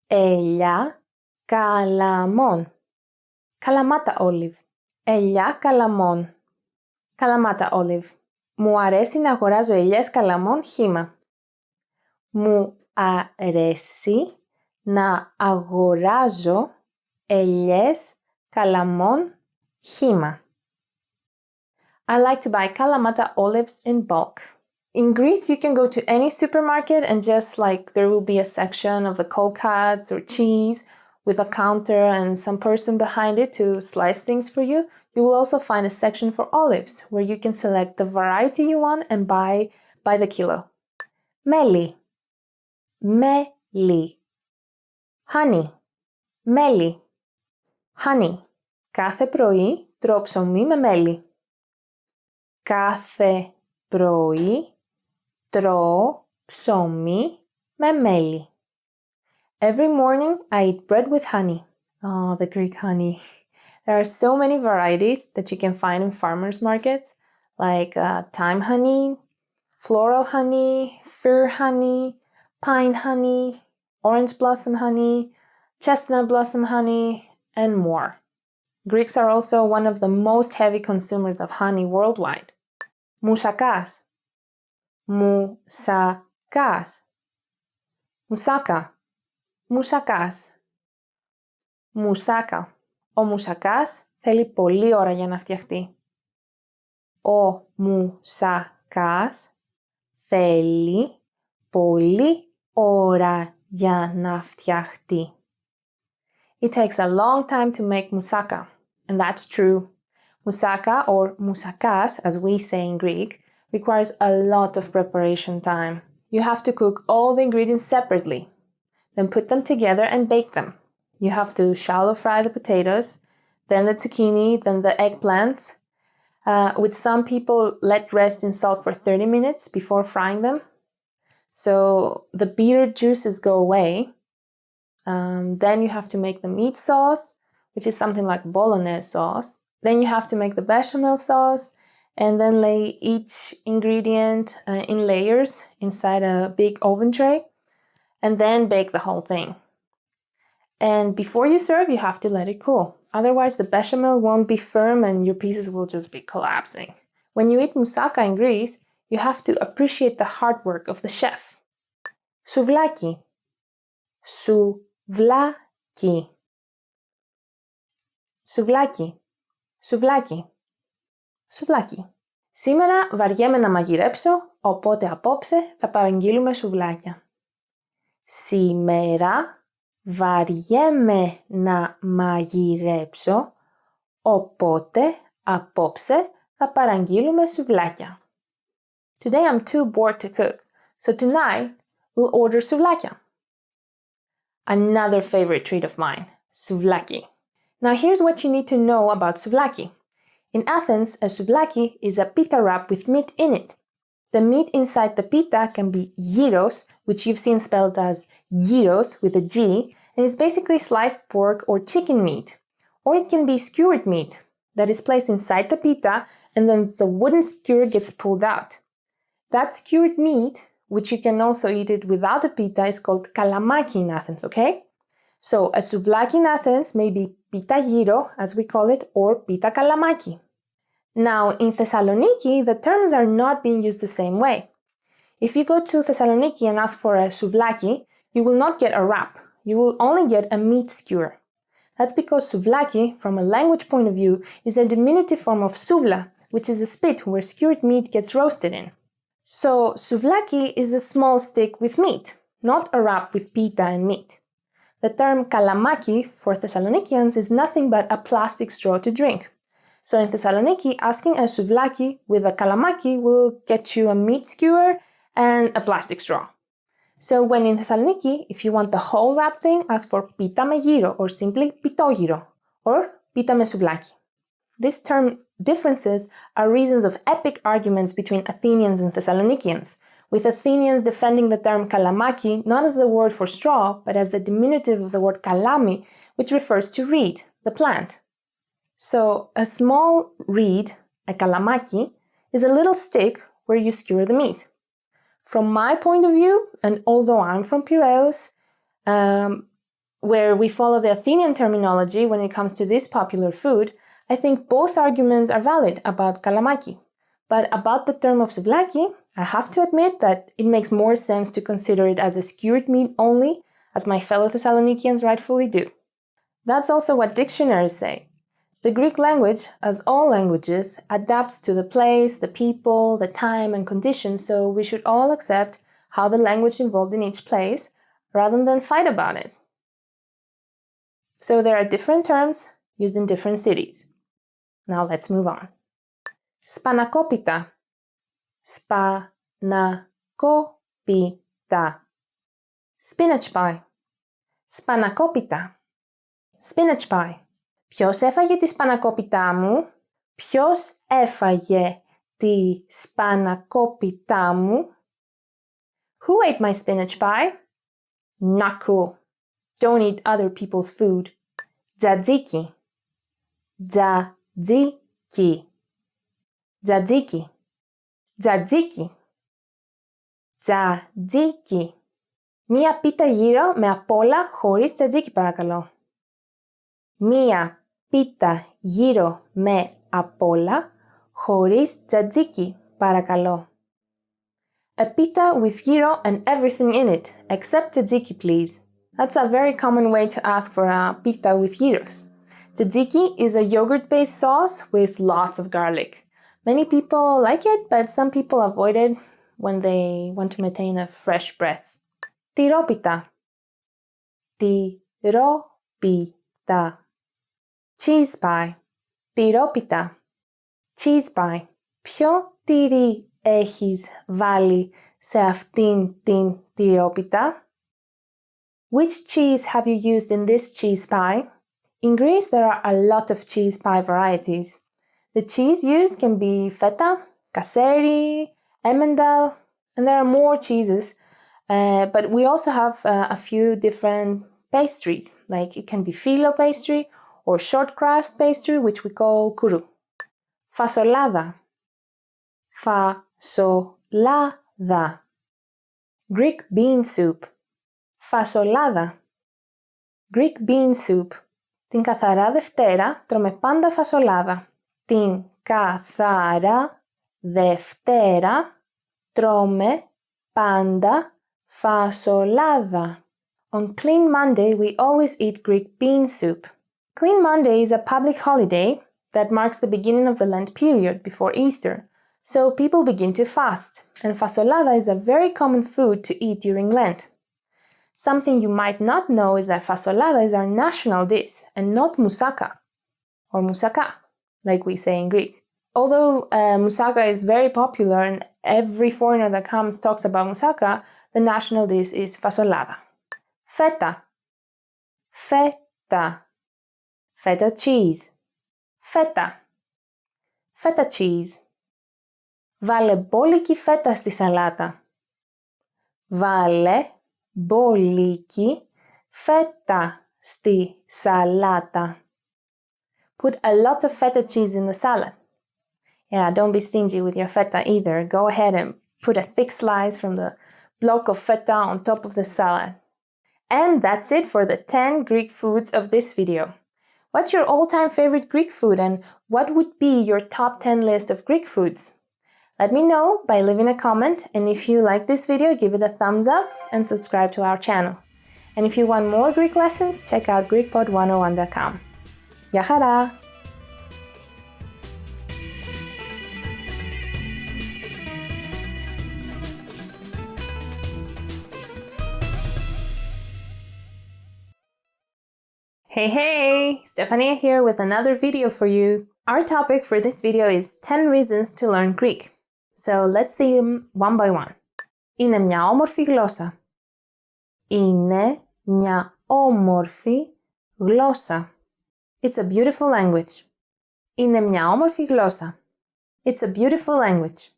Ελιά καλαμών. Kalamata olive. Ελιά καλαμών. Kalamata olive. Μου αρέσει να αγοράζω ελιές καλαμών χύμα. Μου αρέσει να αγοράζω ελιές καλαμών χύμα. I like to buy Kalamata olives in bulk. In Greece, you can go to any supermarket and just like there will be a section of the cold cuts or cheese with a counter and some person behind it to slice things for you. You will also find a section for olives where you can select the variety you want and buy by the kilo. Μέλι. Μέλι. Honey. Μέλι. Honey. Κάθε πρωί τρώω ψωμί με μέλι. Κάθε πρωί τρώω ψωμί με μέλι. Every morning I eat bread with honey. Oh, the Greek honey. There are so many varieties that you can find in farmers markets, like thyme honey, floral honey, fir honey, pine honey, orange blossom honey, chestnut blossom honey, and more. Greeks are also one of the most heavy consumers of honey worldwide. Moussakás. Moussakás. Moussaka. Μουσακάς. Μουσάκα. Ο μουσακάς θέλει πολλή ώρα για να φτιαχτεί. Ο μουσακάς θέλει πολλή ώρα για να φτιαχτεί. It takes a long time to make moussaka, and that's true. Moussaka, or moussakas as we say in Greek, requires a lot of preparation time. You have to cook all the ingredients separately, then put them together and bake them. You have to shallow fry the potatoes, then the zucchini, then the eggplants, which some people let rest in salt for 30 minutes before frying them. So the bitter juices go away. Then you have to make the meat sauce, which is something like bolognese sauce. Then you have to make the bechamel sauce and then lay each ingredient in layers inside a big oven tray and then bake the whole thing. And before you serve, you have to let it cool. Otherwise, the bechamel won't be firm and your pieces will just be collapsing. When you eat moussaka in Greece, you have to appreciate the hard work of the chef. Souvlaki. Souvlaki. Souvlaki. Souvlaki. Souvlaki. Σήμερα βαριέμαι να μαγειρέψω, οπότε απόψε θα παραγγείλουμε σουβλάκια. Σήμερα βαριέμαι να μαγειρέψω, οπότε απόψε θα παραγγείλουμε σουβλάκια. Today I'm too bored to cook, so tonight we'll order souvlakia. Another favorite treat of mine, souvlaki. Now here's what you need to know about souvlaki. In Athens, a souvlaki is a pita wrap with meat in it. The meat inside the pita can be gyros, which you've seen spelled as gyros with a G, and is basically sliced pork or chicken meat. Or it can be skewered meat that is placed inside the pita and then the wooden skewer gets pulled out. That skewered meat, which you can also eat it without a pita, is called kalamaki in Athens, okay? So a souvlaki in Athens may be pita gyro, as we call it, or pita kalamaki. Now, in Thessaloniki, the terms are not being used the same way. If you go to Thessaloniki and ask for a souvlaki, you will not get a wrap. You will only get a meat skewer. That's because souvlaki, from a language point of view, is a diminutive form of souvla, which is a spit where skewered meat gets roasted in. So, souvlaki is a small stick with meat, not a wrap with pita and meat. The term kalamaki for Thessalonikians is nothing but a plastic straw to drink. So in Thessaloniki, asking a souvlaki with a kalamaki will get you a meat skewer and a plastic straw. So when in Thessaloniki, if you want the whole wrap thing, ask for pita me gyro or simply pitogyro or pita me souvlaki. These term differences are reasons of epic arguments between Athenians and Thessalonikians, with Athenians defending the term kalamaki not as the word for straw, but as the diminutive of the word kalami, which refers to reed, the plant. So a small reed, a kalamaki, is a little stick where you skewer the meat. From my point of view, and although I'm from Piraeus, where we follow the Athenian terminology when it comes to this popular food, I think both arguments are valid about kalamaki. But about the term of souvlaki, I have to admit that it makes more sense to consider it as a skewered meat only, as my fellow Thessalonikians rightfully do. That's also what dictionaries say. The Greek language, as all languages, adapts to the place, the people, the time and conditions, so we should all accept how the language evolved in each place, rather than fight about it. So there are different terms used in different cities. Now let's move on. Spanakopita. Spanakopita. Spinach pie. Spanakopita. Spinach pie. Ποιος έφαγε τη σπανακόπιτά μου? Ποιος έφαγε τη σπανακόπιτά μου? Who ate my spinach pie? Not cool. Don't eat other people's food. Tzatziki. Tzatziki. Tzatziki. Tzatziki. Tzatziki. Μία πίτα γύρο με απ' όλα χωρίς τζατζίκι παρακαλώ. Μία πίτα γύρο με απ' όλα χωρίς τζατζίκι παρακαλώ. A pita with gyro and everything in it, except tzatziki please. That's a very common way to ask for a pita with gyros. Tzatziki is a yogurt-based sauce with lots of garlic. Many people like it, but some people avoid it when they want to maintain a fresh breath. Tiropita. Tiropita. Cheese pie. Tiropita. Cheese pie. Ποιο τυρί έχεις βάλει σε αυτήν την τυρόπιτα? Which cheese have you used in this cheese pie? In Greece, there are a lot of cheese pie varieties. The cheese used can be feta, kaseri, emmental, and there are more cheeses. But we also have a few different pastries, like it can be filo pastry or short crust pastry, which we call kourou. Fasolada. Fasolada. Greek bean soup. Fasolada. Greek bean soup. Την καθαρά Δευτέρα τρώμε πάντα φασολάδα. Την καθαρά Δευτέρα τρώμε πάντα fasolada. On Clean Monday, we always eat Greek bean soup. Clean Monday is a public holiday that marks the beginning of the Lent period before Easter, so people begin to fast, and fasolada is a very common food to eat during Lent. Something you might not know is that fasolada is our national dish and not moussaka, or moussaka, like we say in Greek. Although moussaka is very popular and every foreigner that comes talks about moussaka, the national dish is fasolada. Feta. Feta. Feta cheese. Feta. Feta cheese. Βάλε μπόλικη φέτα στη σαλάτα. Βάλε μπόλικη φέτα στη σαλάτα. Put a lot of feta cheese in the salad. Yeah, don't be stingy with your feta either. Go ahead and put a thick slice from the block of feta on top of the salad. And that's it for the 10 Greek foods of this video. What's your all-time favorite Greek food and what would be your top 10 list of Greek foods? Let me know by leaving a comment, and if you like this video, give it a thumbs up and subscribe to our channel. And if you want more Greek lessons, check out GreekPod101.com. Γεια χαρά! Hey, Stefania here with another video for you. Our topic for this video is 10 reasons to learn Greek. So let's see them one by one. Είναι μια όμορφη γλώσσα. Είναι μια όμορφη γλώσσα. It's a beautiful language. Είναι μια όμορφη γλώσσα. It's a beautiful language.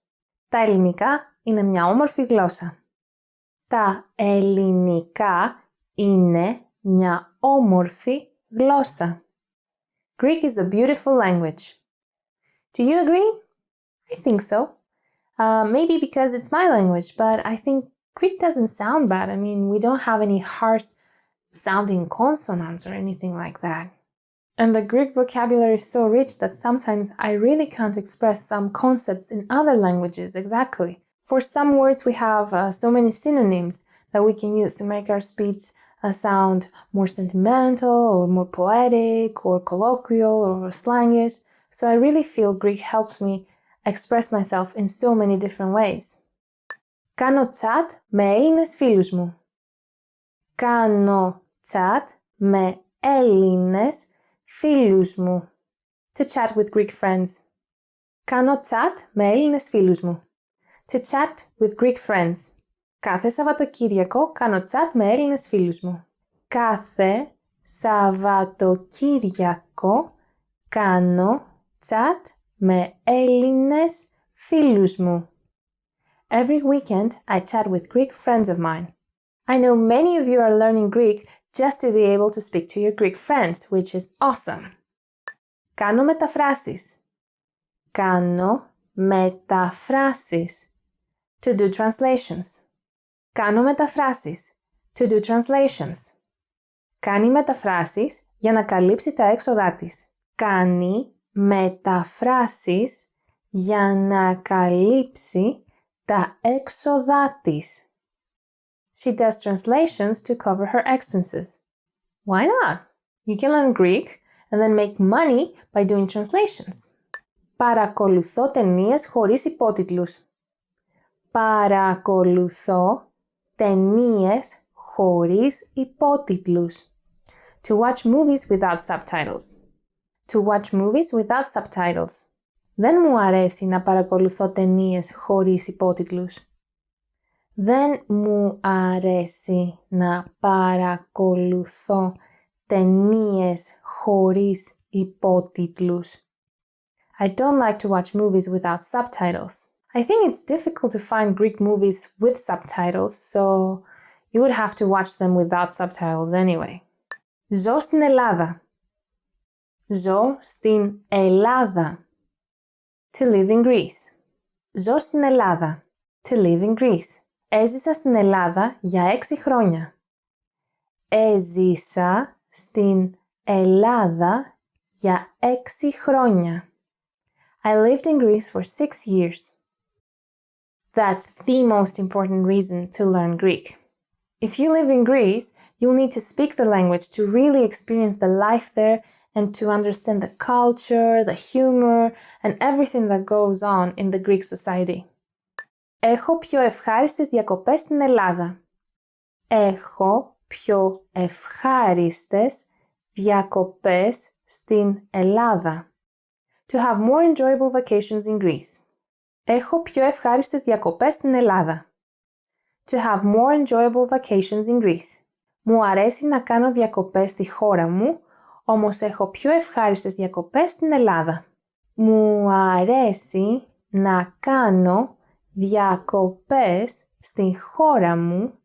Τα ελληνικά είναι μια όμορφη γλώσσα. Τα ελληνικά είναι μια όμορφη γλώσσα. Greek is a beautiful language. Do you agree? I think so. Maybe because it's my language, but I think Greek doesn't sound bad. I mean, we don't have any harsh sounding consonants or anything like that. And the Greek vocabulary is so rich that sometimes I really can't express some concepts in other languages exactly. For some words we have so many synonyms that we can use to make our speech sound more sentimental or more poetic or colloquial or slangish. So I really feel Greek helps me express myself in so many different ways. Κάνω chat με Έλληνες φίλους μου. Κάνω chat με Έλληνες φίλους μου. To chat with Greek friends. Κάνω chat με Έλληνες φίλους μου. To chat with Greek friends. Κάθε Σαββατοκύριακο κάνω chat με Έλληνες φίλους μου. Κάθε Σαββατοκύριακο κάνω chat με Έλληνες φίλους μου. Every weekend, I chat with Greek friends of mine. I know many of you are learning Greek just to be able to speak to your Greek friends, which is awesome. Κάνω μεταφράσεις. Κάνω μεταφράσεις. To do translations. Κάνω μεταφράσεις. To do translations. Κάνει μεταφράσεις για να καλύψει τα έξοδά της. Κάνει μεταφράσεις για να καλύψει τα έξοδά της. She does translations to cover her expenses. Why not? You can learn Greek and then make money by doing translations. Παρακολουθώ ταινίες χωρίς υπότιτλους. Παρακολουθώ ταινίες χωρίς υπότιτλους. To watch movies without subtitles. To watch movies without subtitles. Δεν μου αρέσει να παρακολουθώ ταινίες χωρίς υπότιτλους. Δεν μου αρέσει να παρακολουθώ ταινίες χωρίς υπότιτλους. I don't like to watch movies without subtitles. I think it's difficult to find Greek movies with subtitles, so you would have to watch them without subtitles anyway. Ζω στην Ελλάδα. Ζω στην Ελλάδα. To live in Greece. Ζω στην Ελλάδα. To live in Greece. Έζησα στην Ελλάδα για 6 χρόνια. Έζησα στην Ελλάδα για 6 χρόνια. I lived in Greece for 6 years. That's the most important reason to learn Greek. If you live in Greece, you'll need to speak the language to really experience the life there and to understand the culture, the humor, and everything that goes on in the Greek society. Έχω πιο ευχάριστες διακοπές στην Ελλάδα. Έχω πιο ευχάριστες διακοπές στην Ελλάδα. To have more enjoyable vacations in Greece. Έχω πιο ευχάριστες διακοπές στην Ελλάδα. To have more enjoyable vacations in Greece. Μου αρέσει να κάνω διακοπές στη χώρα μου, όμως έχω πιο ευχάριστες διακοπές στην Ελλάδα. Μου αρέσει να κάνω διακοπές στη χώρα μου,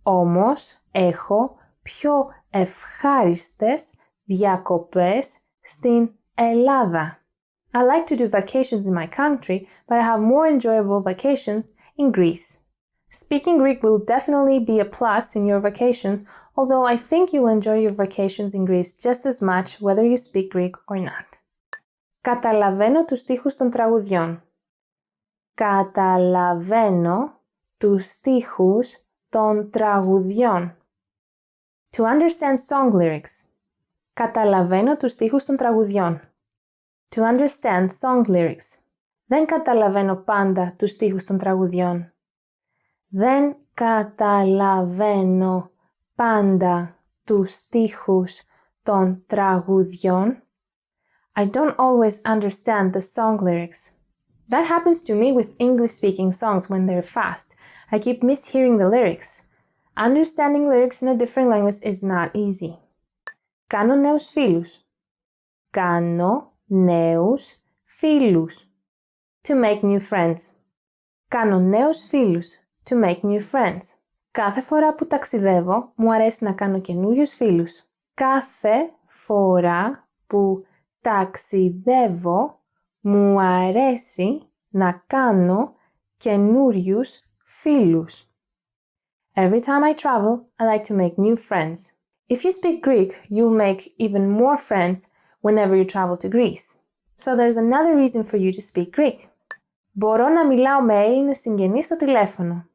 όμως έχω πιο ευχάριστες διακοπές στην Ελλάδα. I like to do vacations in my country, but I have more enjoyable vacations in Greece. Speaking Greek will definitely be a plus in your vacations, although I think you'll enjoy your vacations in Greece just as much whether you speak Greek or not. Καταλαβαίνω τους στίχους των τραγουδιών. Καταλαβαίνω τους στίχους των τραγουδιών. To understand song lyrics. Καταλαβαίνω τους στίχους των τραγουδιών. To understand song lyrics. Δεν καταλαβαίνω πάντα τους στίχους των τραγουδιών. Δεν καταλαβαίνω πάντα τους στίχους των τραγουδιών. I don't always understand the song lyrics. That happens to me with English-speaking songs when they're fast. I keep mishearing the lyrics. Understanding lyrics in a different language is not easy. Κάνω νέους φίλους. Κάνω νέους φίλους. To make new friends. Κάνω νέους φίλους. To make new friends. Κάθε φορά που ταξιδεύω, μου αρέσει να κάνω καινούριους φίλους. Κάθε φορά που ταξιδεύω, μου αρέσει να κάνω καινούριους φίλους. Every time I travel, I like to make new friends. If you speak Greek, you'll make even more friends whenever you travel to Greece. So there's another reason for you to speak Greek. Μπορώ να μιλάω με Έλληνες συγγενείς στο τηλέφωνο.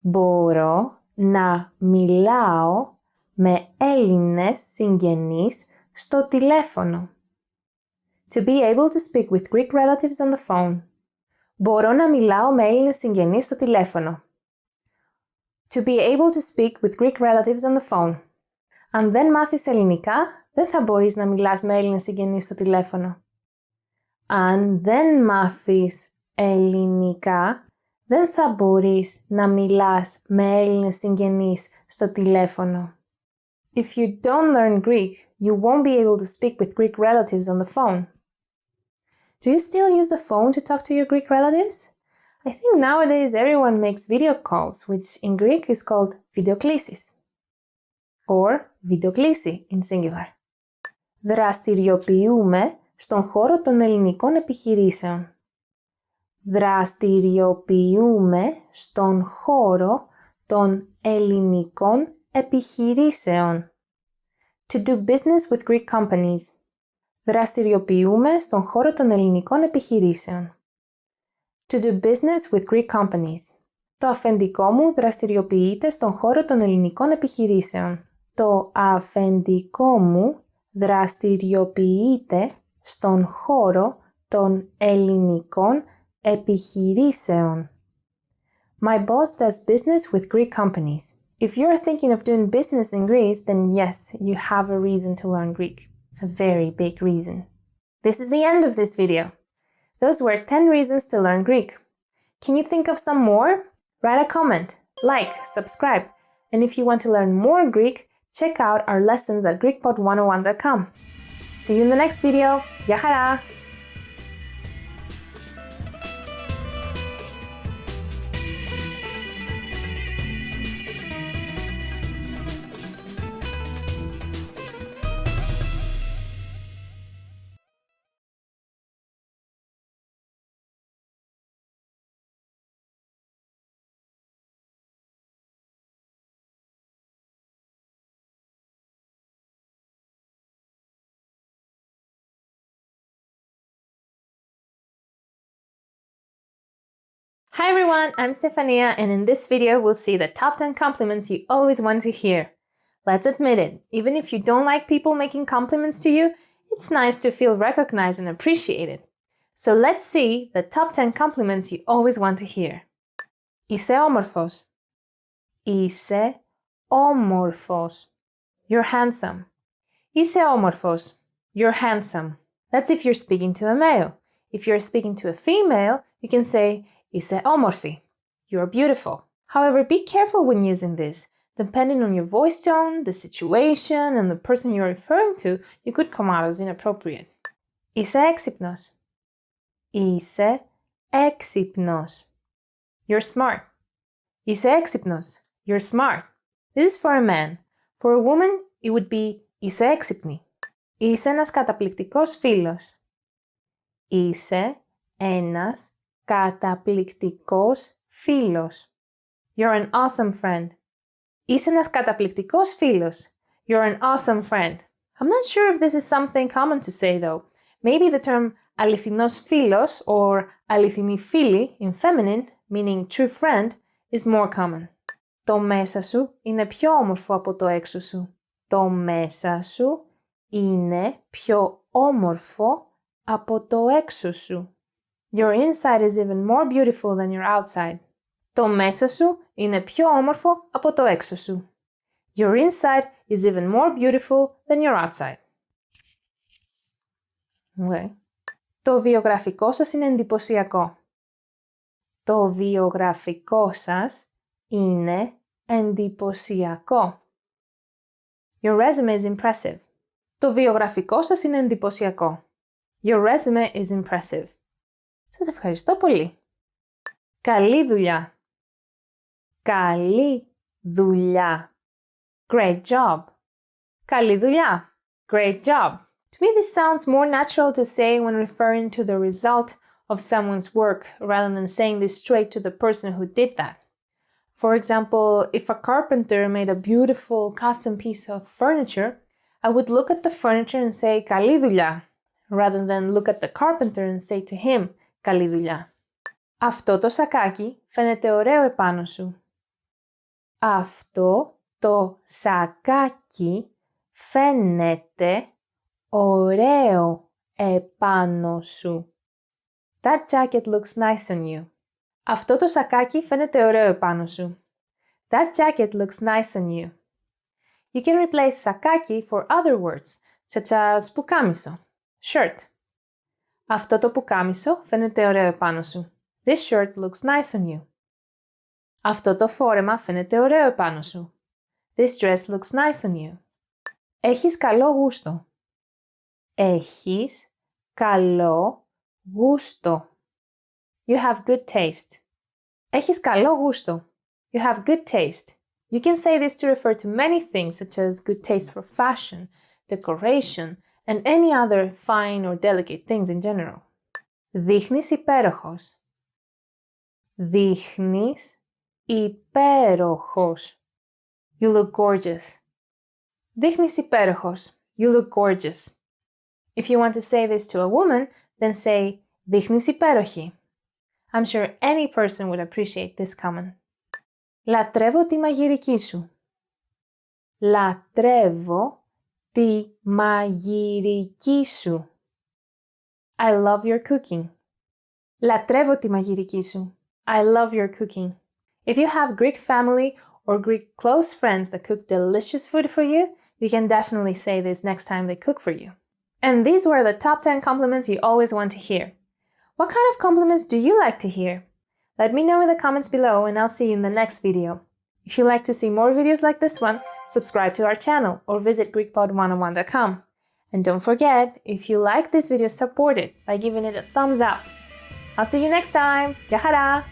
Μπορώ να μιλάω με Έλληνες συγγενείς στο τηλέφωνο. To be able to speak with Greek relatives on the phone. Μπορώ να μιλάω με Έλληνες συγγενείς στο τηλέφωνο. To be able to speak with Greek relatives on the phone. Αν δεν μάθεις ελληνικά, δεν θα μπορείς να μιλάς με Έλληνες συγγενείς στο τηλέφωνο. Αν δεν μάθεις ελληνικά, δεν θα μπορείς να μιλάς με Έλληνες συγγενείς στο τηλέφωνο. If you don't learn Greek, you won't be able to speak with Greek relatives on the phone. Do you still use the phone to talk to your Greek relatives? I think nowadays everyone makes video calls, which in Greek is called videoklisis. Or videoklisi in singular. Δραστηριοποιούμε στον χώρο των ελληνικών επιχειρήσεων. Δραστηριοποιούμε στον χώρο των ελληνικών επιχειρήσεων. To do business with Greek companies. Δραστηριοποιούμε στον χώρο των ελληνικών επιχειρήσεων. To do business with Greek companies. Το αφεντικό μου δραστηριοποιείται στον χώρο των ελληνικών επιχειρήσεων. Το αφεντικό μου δραστηριοποιείται στον χώρο των ελληνικών επιχειρήσεων. My boss does business with Greek companies. If you're thinking of doing business in Greece, then yes, you have a reason to learn Greek. A very big reason. This is the end of this video. Those were 10 reasons to learn Greek. Can you think of some more? Write a comment, like, subscribe, and if you want to learn more Greek, check out our lessons at GreekPod101.com. See you in the next video. Γεια χαρά! Hi everyone, I'm Stefania, and in this video we'll see the top 10 compliments you always want to hear. Let's admit it, even if you don't like people making compliments to you, it's nice to feel recognized and appreciated. So let's see the top 10 compliments you always want to hear. Είσαι όμορφος. Είσαι όμορφος. You're handsome. Είσαι όμορφος. You're handsome. That's if you're speaking to a male. If you're speaking to a female, you can say Είσαι όμορφη. You're beautiful. However, be careful when using this. Depending on your voice tone, the situation, and the person you're referring to, you could come out as inappropriate. Είσαι έξυπνος. Είσαι έξυπνος. You're smart. Είσαι έξυπνος. You're smart. This is for a man. For a woman, it would be είσαι έξυπνη. Είσαι ένας καταπληκτικός φίλος. Είσαι ένας καταπληκτικός φίλος. You're an awesome friend. Είσαι ένας καταπληκτικός φίλος. You're an awesome friend. I'm not sure if this is something common to say though. Maybe the term αληθινός φίλος or αληθινή φίλη in feminine, meaning true friend, is more common. Το μέσα σου είναι πιο όμορφο από το έξω σου. Το μέσα σου είναι πιο όμορφο από το έξω σου. Your inside is even more beautiful than your outside. Το μέσα σου είναι πιο όμορφο από το έξω σου. Your inside is even more beautiful than your outside. Okay. Το βιογραφικό σας είναι εντυπωσιακό. Το βιογραφικό σας είναι εντυπωσιακό. Your resume is impressive. Το βιογραφικό σας είναι εντυπωσιακό. Your resume is impressive. Σας ευχαριστώ πολύ. Καλή δουλειά. Καλή δουλειά. Great job. Καλή δουλειά. Great job. To me, this sounds more natural to say when referring to the result of someone's work rather than saying this straight to the person who did that. For example, if a carpenter made a beautiful custom piece of furniture, I would look at the furniture and say «Καλή δουλειά», rather than look at the carpenter and say to him «Καλή δουλειά». Αυτό το σακάκι φαίνεται ωραίο επάνω σου. Αυτό το σακάκι φαίνεται ωραίο επάνω σου. That jacket looks nice on you. Αυτό το σακάκι φαίνεται ωραίο επάνω σου. That jacket looks nice on you. You can replace σακάκι for other words, such as πουκάμισο, shirt. Αυτό το πουκάμισο φαίνεται ωραίο επάνω σου. This shirt looks nice on you. Αυτό το φόρεμα φαίνεται ωραίο επάνω σου. This dress looks nice on you. Έχεις καλό γούστο. Έχεις καλό γούστο. You have good taste. Έχεις καλό γούστο. You have good taste. You can say this to refer to many things such as good taste for fashion, decoration, and any other fine or delicate things in general. Δείχνεις υπέροχος. Δείχνεις υπέροχος. You look gorgeous. Δείχνεις υπέροχος. You look gorgeous. If you want to say this to a woman, then say δείχνεις υπέροχη. I'm sure any person would appreciate this comment. Λατρεύω τη μαγειρική σου. Λατρεύω τη μαγειρική σου. I love your cooking. Λατρεύω τη μαγειρική σου. I love your cooking. If you have Greek family or Greek close friends that cook delicious food for you, you can definitely say this next time they cook for you. And these were the top 10 compliments you always want to hear. What kind of compliments do you like to hear? Let me know in the comments below and I'll see you in the next video. If you'd like to see more videos like this one, subscribe to our channel or visit GreekPod101.com. And don't forget, if you like this video, support it by giving it a thumbs up. I'll see you next time. Γεια χαρά!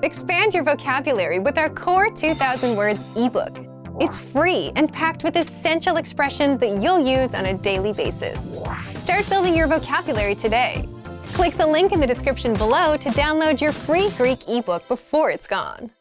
Expand your vocabulary with our Core 2000 Words ebook. It's free and packed with essential expressions that you'll use on a daily basis. Start building your vocabulary today. Click the link in the description below to download your free Greek ebook before it's gone.